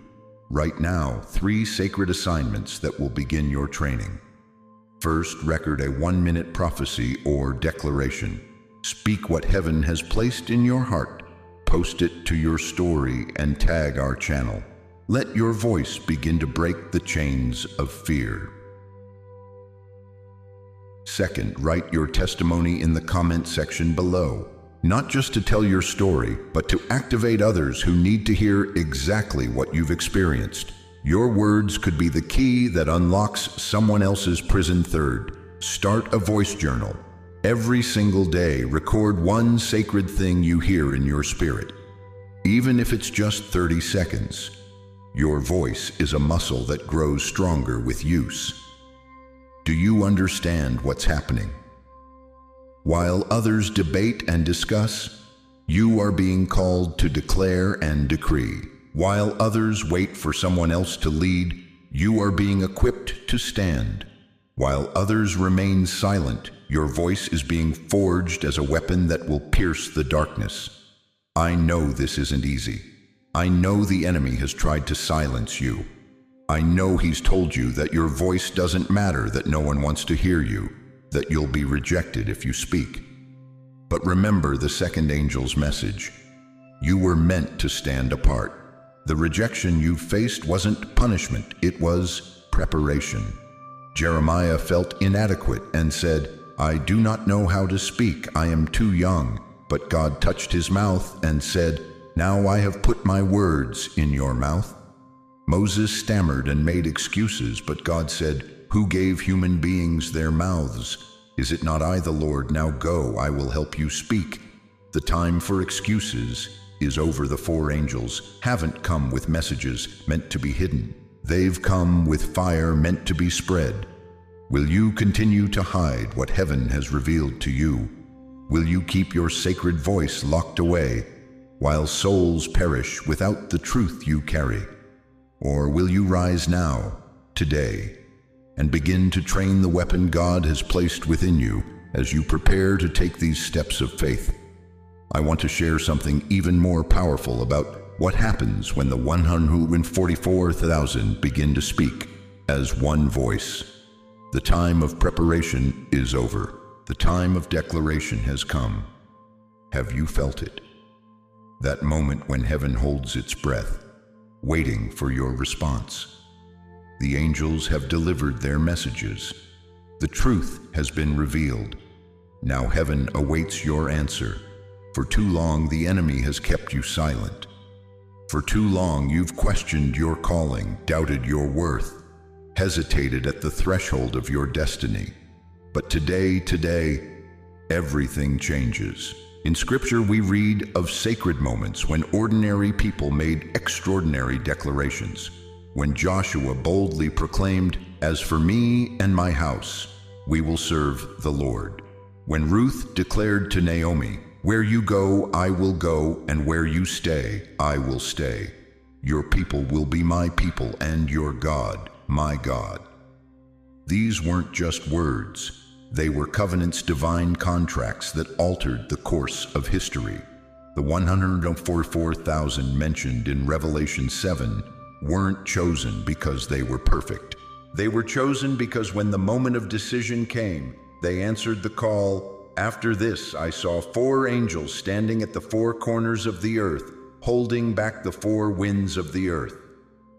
Right now, 3 sacred assignments that will begin your training. First, record a 1-minute prophecy or declaration. Speak what heaven has placed in your heart. Post it to your story and tag our channel. Let your voice begin to break the chains of fear. Second, write your testimony in the comment section below. Not just to tell your story, but to activate others who need to hear exactly what you've experienced. Your words could be the key that unlocks someone else's prison. Third, start a voice journal. Every single day, record one sacred thing you hear in your spirit. Even if it's just 30 seconds. Your voice is a muscle that grows stronger with use. Do you understand what's happening? While others debate and discuss, you are being called to declare and decree. While others wait for someone else to lead, you are being equipped to stand. While others remain silent, your voice is being forged as a weapon that will pierce the darkness. I know this isn't easy. I know the enemy has tried to silence you. I know he's told you that your voice doesn't matter, that no one wants to hear you, that you'll be rejected if you speak. But remember the second angel's message. You were meant to stand apart. The rejection you faced wasn't punishment, it was preparation. Jeremiah felt inadequate and said, I do not know how to speak, I am too young. But God touched his mouth and said, Now I have put my words in your mouth. Moses stammered and made excuses, but God said, Who gave human beings their mouths? Is it not I, the Lord? Now go, I will help you speak. The time for excuses is over. The 4 angels haven't come with messages meant to be hidden. They've come with fire meant to be spread. Will you continue to hide what heaven has revealed to you? Will you keep your sacred voice locked away while souls perish without the truth you carry? Or will you rise now, today, and begin to train the weapon God has placed within you as you prepare to take these steps of faith? I want to share something even more powerful about what happens when the 144,000 begin to speak as one voice. The time of preparation is over. The time of declaration has come. Have you felt it? That moment when heaven holds its breath, waiting for your response. The angels have delivered their messages. The truth has been revealed. Now heaven awaits your answer. For too long the enemy has kept you silent. For too long you've questioned your calling, doubted your worth, hesitated at the threshold of your destiny. But today, everything changes. In Scripture we read of sacred moments when ordinary people made extraordinary declarations. When Joshua boldly proclaimed, As for me and my house, we will serve the Lord. When Ruth declared to Naomi, Where you go, I will go, and where you stay, I will stay. Your people will be my people, and your God, my God. These weren't just words. They were covenants, divine contracts that altered the course of history. The 144,000 mentioned in Revelation 7 weren't chosen because they were perfect. They were chosen because when the moment of decision came, they answered the call. After this, I saw 4 angels standing at the 4 corners of the earth, holding back the 4 winds of the earth.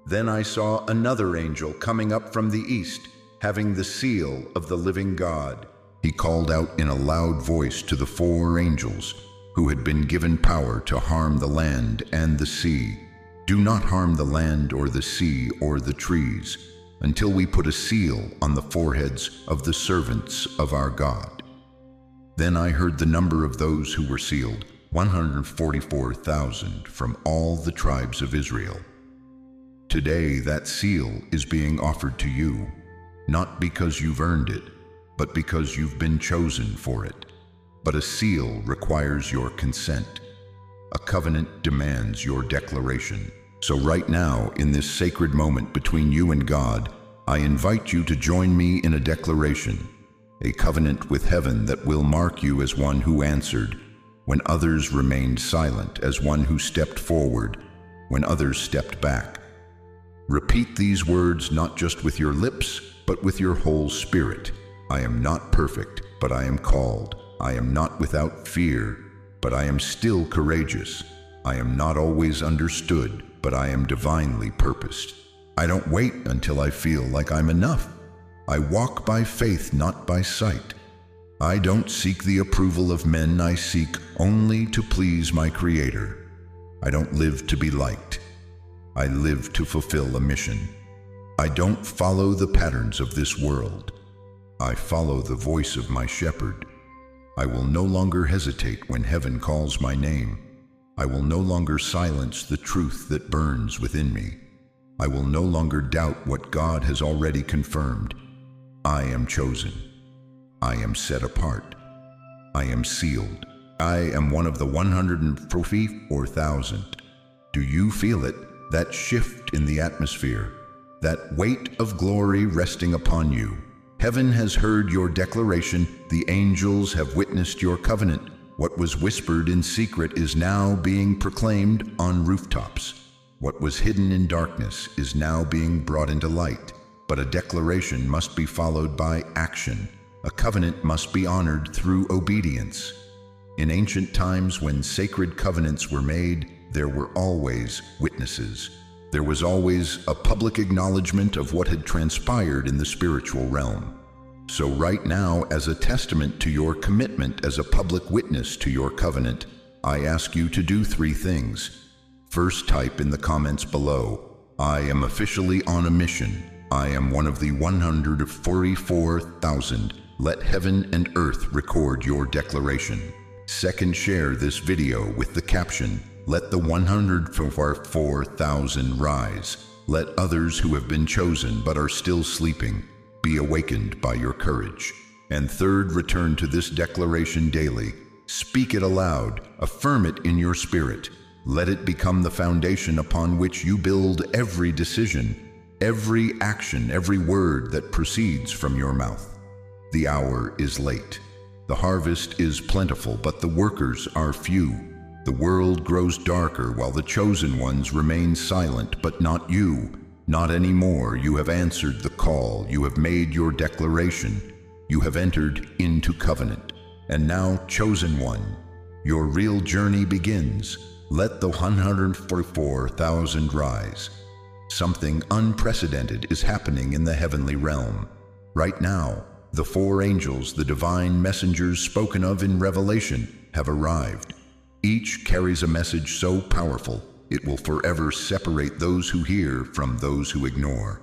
Then I saw another angel coming up from the east, having the seal of the living God. He called out in a loud voice to the 4 angels who had been given power to harm the land and the sea. Do not harm the land or the sea or the trees until we put a seal on the foreheads of the servants of our God. Then I heard the number of those who were sealed, 144,000 from all the tribes of Israel. Today that seal is being offered to you, not because you've earned it, but because you've been chosen for it. But a seal requires your consent. A covenant demands your declaration. So right now, in this sacred moment between you and God, I invite you to join me in a declaration, a covenant with heaven that will mark you as one who answered when others remained silent, as one who stepped forward when others stepped back. Repeat these words not just with your lips, but with your whole spirit. I am not perfect, but I am called. I am not without fear, but I am still courageous. I am not always understood, but I am divinely purposed. I don't wait until I feel like I'm enough. I walk by faith, not by sight. I don't seek the approval of men, I seek only to please my Creator. I don't live to be liked. I live to fulfill a mission. I don't follow the patterns of this world. I follow the voice of my shepherd. I will no longer hesitate when heaven calls my name. I will no longer silence the truth that burns within me. I will no longer doubt what God has already confirmed. I am chosen. I am set apart. I am sealed. I am one of the 144,000. Do you feel it? That shift in the atmosphere, that weight of glory resting upon you. Heaven has heard your declaration. The angels have witnessed your covenant. What was whispered in secret is now being proclaimed on rooftops. What was hidden in darkness is now being brought into light. But a declaration must be followed by action. A covenant must be honored through obedience. In ancient times, when sacred covenants were made, there were always witnesses. There was always a public acknowledgement of what had transpired in the spiritual realm. So right now, as a testament to your commitment as a public witness to your covenant, I ask you to do 3 things. First, type in the comments below, I am officially on a mission. I am one of the 144,000. Let heaven and earth record your declaration. Second, share this video with the caption, let the 144,000 rise. Let others who have been chosen but are still sleeping be awakened by your courage. And third, return to this declaration daily. Speak it aloud, affirm it in your spirit. Let it become the foundation upon which you build every decision, every action, every word that proceeds from your mouth. The hour is late. The harvest is plentiful, but the workers are few. The world grows darker while the chosen ones remain silent, but not you. Not anymore. You have answered the call. You have made your declaration. You have entered into covenant. And now, chosen one, your real journey begins. Let the 144,000 rise. Something unprecedented is happening in the heavenly realm. Right now, the 4 angels, the divine messengers spoken of in Revelation, have arrived. Each carries a message so powerful, it will forever separate those who hear from those who ignore.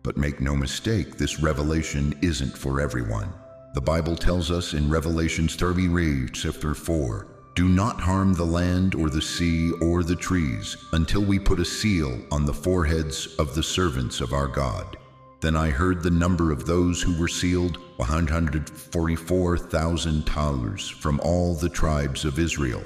But make no mistake, this revelation isn't for everyone. The Bible tells us in Revelation 33:4, do not harm the land or the sea or the trees until we put a seal on the foreheads of the servants of our God. Then I heard the number of those who were sealed, 144,000 from all the tribes of Israel.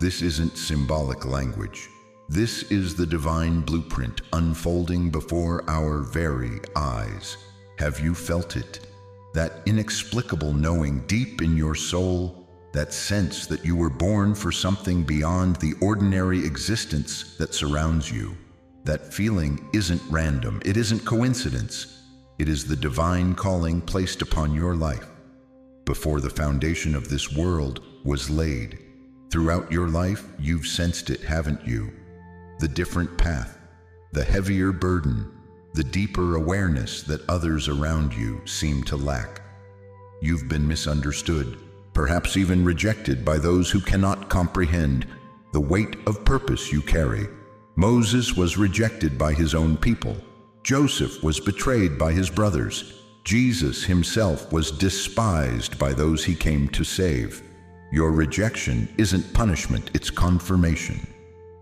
This isn't symbolic language. This is the divine blueprint unfolding before our very eyes. Have you felt it? That inexplicable knowing deep in your soul, that sense that you were born for something beyond the ordinary existence that surrounds you. That feeling isn't random, it isn't coincidence. It is the divine calling placed upon your life. Before the foundation of this world was laid, throughout your life, you've sensed it, haven't you? The different path, the heavier burden, the deeper awareness that others around you seem to lack. You've been misunderstood, perhaps even rejected by those who cannot comprehend the weight of purpose you carry. Moses was rejected by his own people. Joseph was betrayed by his brothers. Jesus himself was despised by those he came to save. Your rejection isn't punishment, it's confirmation.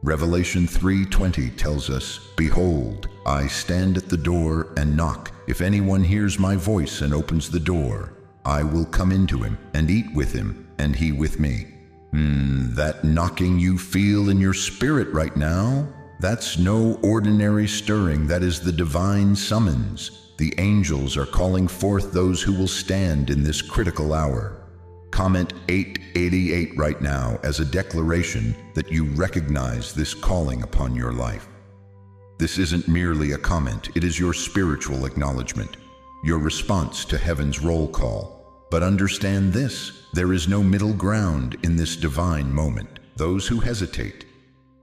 Revelation 3:20 tells us, behold, I stand at the door and knock. If anyone hears my voice and opens the door, I will come into him and eat with him, and he with me. That knocking you feel in your spirit right now, that's no ordinary stirring, that is the divine summons. The angels are calling forth those who will stand in this critical hour. Comment 888 right now as a declaration that you recognize this calling upon your life. This isn't merely a comment, it is your spiritual acknowledgement, your response to heaven's roll call. But understand this, there is no middle ground in this divine moment. Those who hesitate,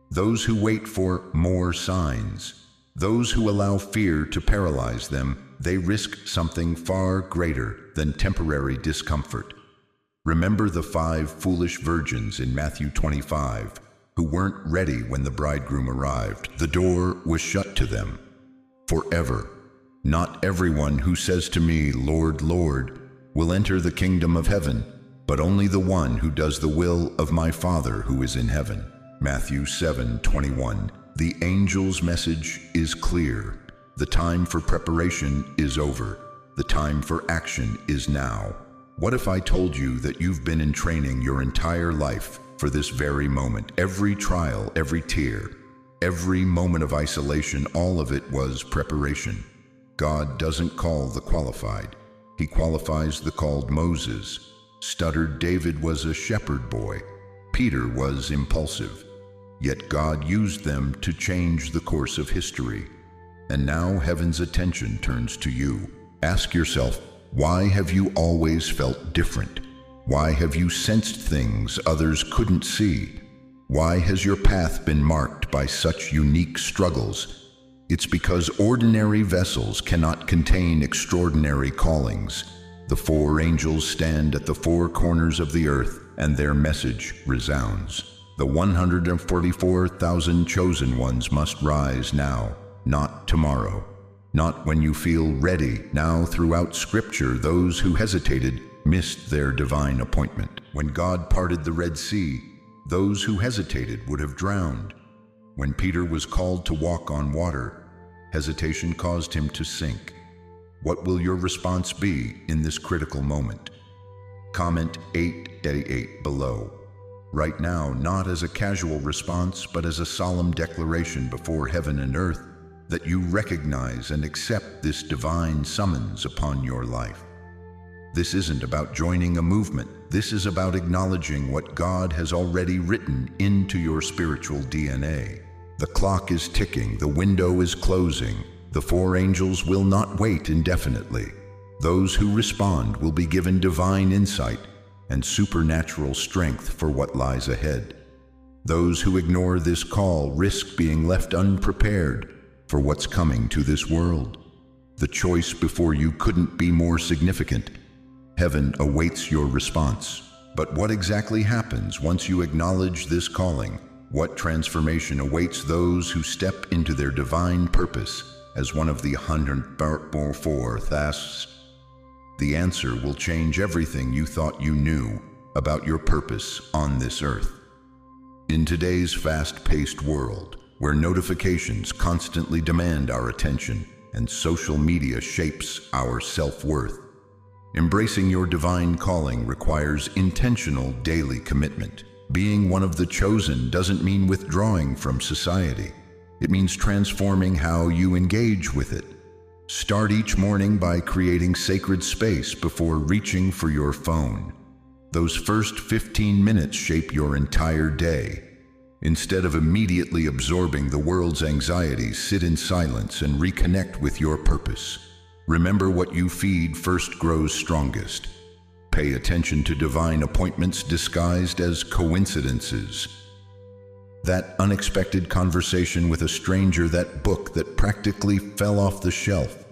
those who wait for more signs, those who allow fear to paralyze them, they risk something far greater than temporary discomfort. Remember the 5 foolish virgins in Matthew 25, who weren't ready when the bridegroom arrived. The door was shut to them forever. Not everyone who says to me, Lord, Lord, will enter the kingdom of heaven, but only the one who does the will of my Father who is in heaven. Matthew 7:21. The angel's message is clear. The time for preparation is over. The time for action is now. What if I told you that you've been in training your entire life for this very moment? Every trial, every tear, every moment of isolation, all of it was preparation. God doesn't call the qualified. He qualifies the called. Moses stuttered. David was a shepherd boy. Peter was impulsive. Yet God used them to change the course of history. And now heaven's attention turns to you. Ask yourself, why have you always felt different? Why have you sensed things others couldn't see? Why has your path been marked by such unique struggles? It's because ordinary vessels cannot contain extraordinary callings. The 4 angels stand at the 4 corners of the earth, and their message resounds. The 144,000 chosen ones must rise now, not tomorrow. Not when you feel ready. Now, throughout Scripture, those who hesitated missed their divine appointment. When God parted the Red Sea, those who hesitated would have drowned. When Peter was called to walk on water, hesitation caused him to sink. What will your response be in this critical moment? Comment 8:8 below. Right now, not as a casual response, but as a solemn declaration before heaven and earth that you recognize and accept this divine summons upon your life. This isn't about joining a movement. This is about acknowledging what God has already written into your spiritual DNA. The clock is ticking, the window is closing. The 4 angels will not wait indefinitely. Those who respond will be given divine insight and supernatural strength for what lies ahead. Those who ignore this call risk being left unprepared for what's coming to this world. The choice before you couldn't be more significant. Heaven awaits your response. But what exactly happens once you acknowledge this calling? What transformation awaits those who step into their divine purpose as one of the 144 tasks? The answer will change everything you thought you knew about your purpose on this earth. In today's fast-paced world, where notifications constantly demand our attention and social media shapes our self-worth, embracing your divine calling requires intentional daily commitment. Being one of the chosen doesn't mean withdrawing from society. It means transforming how you engage with it. Start each morning by creating sacred space before reaching for your phone. Those first 15 minutes shape your entire day. Instead of immediately absorbing the world's anxieties, sit in silence and reconnect with your purpose. Remember, what you feed first grows strongest. Pay attention to divine appointments disguised as coincidences. That unexpected conversation with a stranger, that book that practically fell off the shelf,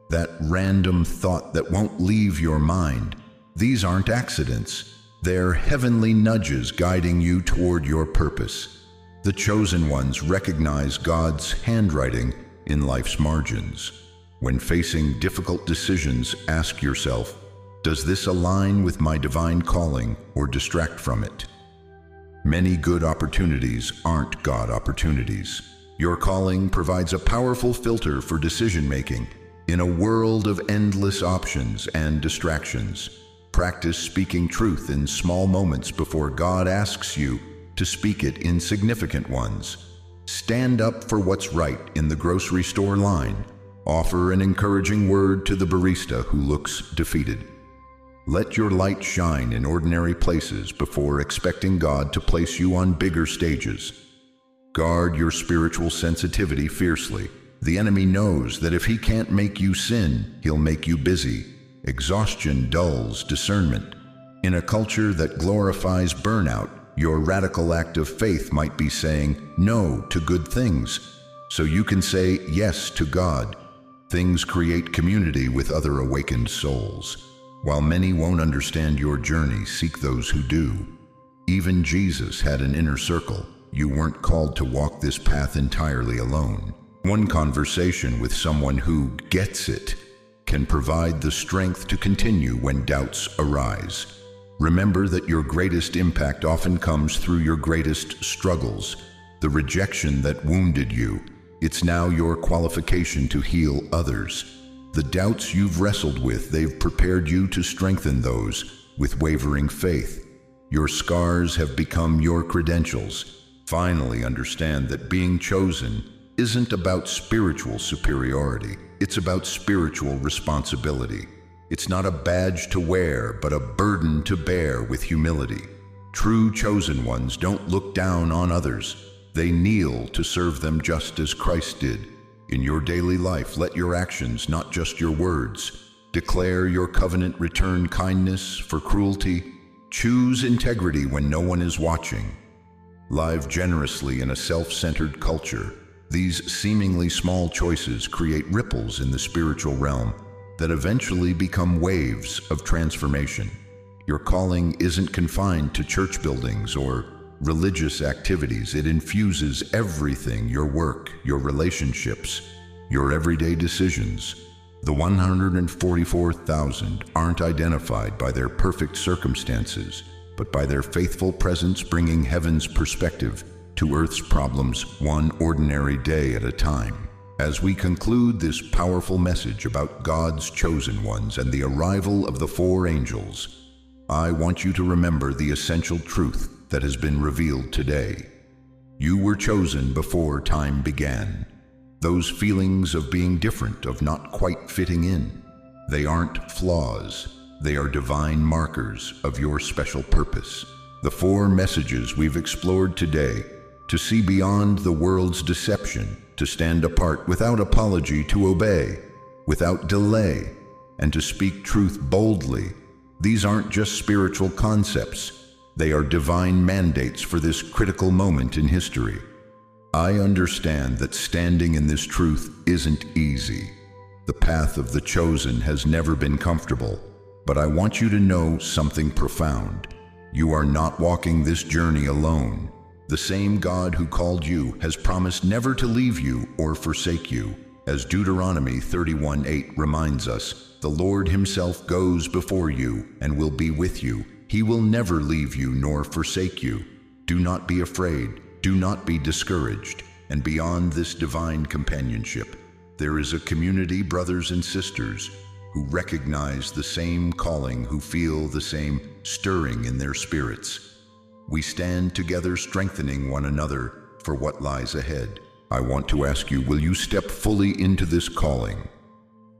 that random thought that won't leave your mind. These aren't accidents. They're heavenly nudges guiding you toward your purpose. The chosen ones recognize God's handwriting in life's margins. When facing difficult decisions, ask yourself, does this align with my divine calling or distract from it? Many good opportunities aren't God opportunities. Your calling provides a powerful filter for decision-making in a world of endless options and distractions. Practice speaking truth in small moments before God asks you to speak it in significant ones. Stand up for what's right in the grocery store line. Offer an encouraging word to the barista who looks defeated. Let your light shine in ordinary places before expecting God to place you on bigger stages. Guard your spiritual sensitivity fiercely. The enemy knows that if he can't make you sin, he'll make you busy. Exhaustion dulls discernment. In a culture that glorifies burnout, your radical act of faith might be saying no to good things, so you can say yes to God. Things create community with other awakened souls. While many won't understand your journey, seek those who do. Even Jesus had an inner circle. You weren't called to walk this path entirely alone. One conversation with someone who gets it can provide the strength to continue when doubts arise. Remember that your greatest impact often comes through your greatest struggles. The rejection that wounded you, it's now your qualification to heal others. The doubts you've wrestled with, they've prepared you to strengthen those with wavering faith. Your scars have become your credentials. Finally understand that being chosen isn't about spiritual superiority. It's about spiritual responsibility. It's not a badge to wear, but a burden to bear with humility. True chosen ones don't look down on others. They kneel to serve them just as Christ did. In your daily life, let your actions, not just your words, declare your covenant, return kindness for cruelty, choose integrity when no one is watching. Live generously in a self-centered culture. These seemingly small choices create ripples in the spiritual realm that eventually become waves of transformation. Your calling isn't confined to church buildings or religious activities. It infuses everything: your work, your relationships, your everyday decisions. The 144,000 aren't identified by their perfect circumstances, but by their faithful presence, bringing heaven's perspective to earth's problems one ordinary day at a time. As we conclude this powerful message about God's chosen ones and the arrival of the four angels, I want you to remember the essential truth that has been revealed today. You were chosen before time began. Those feelings of being different, of not quite fitting in, they aren't flaws. They are divine markers of your special purpose. The four messages we've explored today: to see beyond the world's deception, to stand apart without apology, to obey without delay, and to speak truth boldly. These aren't just spiritual concepts. They are divine mandates for this critical moment in history. I understand that standing in this truth isn't easy. The path of the chosen has never been comfortable, but I want you to know something profound. You are not walking this journey alone. The same God who called you has promised never to leave you or forsake you. As Deuteronomy 31:8 reminds us, the Lord himself goes before you and will be with you. He will never leave you nor forsake you. Do not be afraid. Do not be discouraged. And beyond this divine companionship, there is a community, brothers and sisters, who recognize the same calling, who feel the same stirring in their spirits. We stand together, strengthening one another for what lies ahead. I want to ask you, will you step fully into this calling?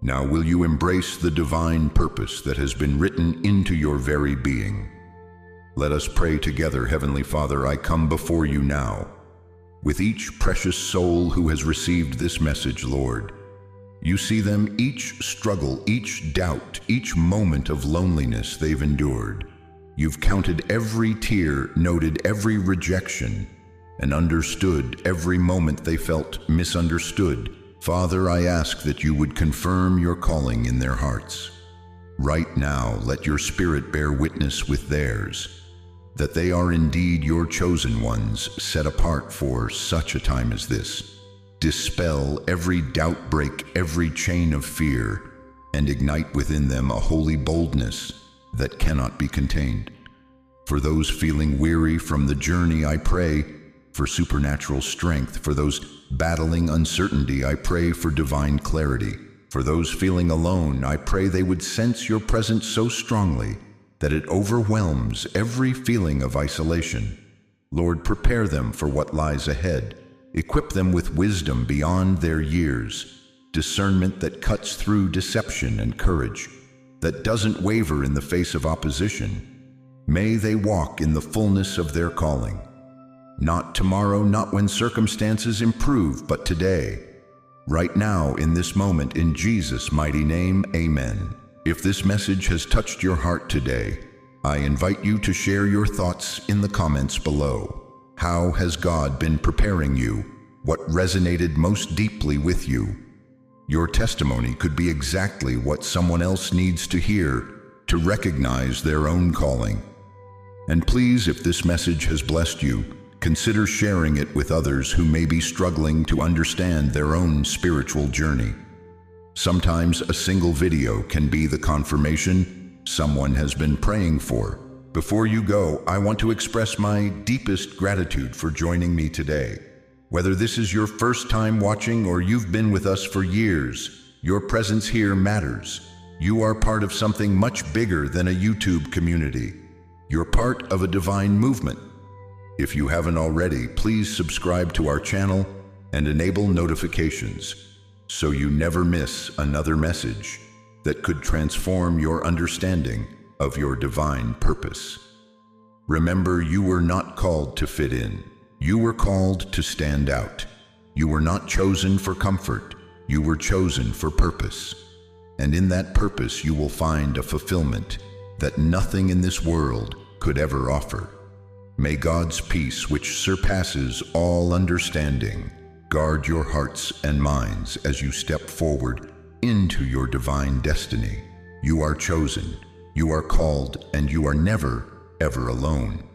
Now, will you embrace the divine purpose that has been written into your very being? Let us pray together. Heavenly Father, I come before you now with each precious soul who has received this message, Lord. You see them, each struggle, each doubt, each moment of loneliness they've endured. You've counted every tear, noted every rejection, and understood every moment they felt misunderstood. Father, I ask that you would confirm your calling in their hearts. Right now, let your Spirit bear witness with theirs, that they are indeed your chosen ones, set apart for such a time as this. Dispel every doubt, break every chain of fear, and ignite within them a holy boldness that cannot be contained. For those feeling weary from the journey, I pray for supernatural strength. For those battling uncertainty, I pray for divine clarity. For those feeling alone, I pray they would sense your presence so strongly that it overwhelms every feeling of isolation. Lord, prepare them for what lies ahead. Equip them with wisdom beyond their years, discernment that cuts through deception, and courage that doesn't waver in the face of opposition. May they walk in the fullness of their calling, Not tomorrow, not when circumstances improve, but today. Right now, in this moment, in Jesus' mighty name, amen. If this message has touched your heart today, I invite you to share your thoughts in the comments below. How has God been preparing you? What resonated most deeply with you? Your testimony could be exactly what someone else needs to hear to recognize their own calling. And please, if this message has blessed you, consider sharing it with others who may be struggling to understand their own spiritual journey. Sometimes a single video can be the confirmation someone has been praying for. Before you go, I want to express my deepest gratitude for joining me today. Whether this is your first time watching or you've been with us for years, your presence here matters. You are part of something much bigger than a YouTube community. You're part of a divine movement. If you haven't already, please subscribe to our channel and enable notifications so you never miss another message that could transform your understanding of your divine purpose. Remember, you were not called to fit in. You were called to stand out. You were not chosen for comfort. You were chosen for purpose. And in that purpose, you will find a fulfillment that nothing in this world could ever offer. May God's peace, which surpasses all understanding, guard your hearts and minds as you step forward into your divine destiny. You are chosen, you are called, and you are never, ever alone.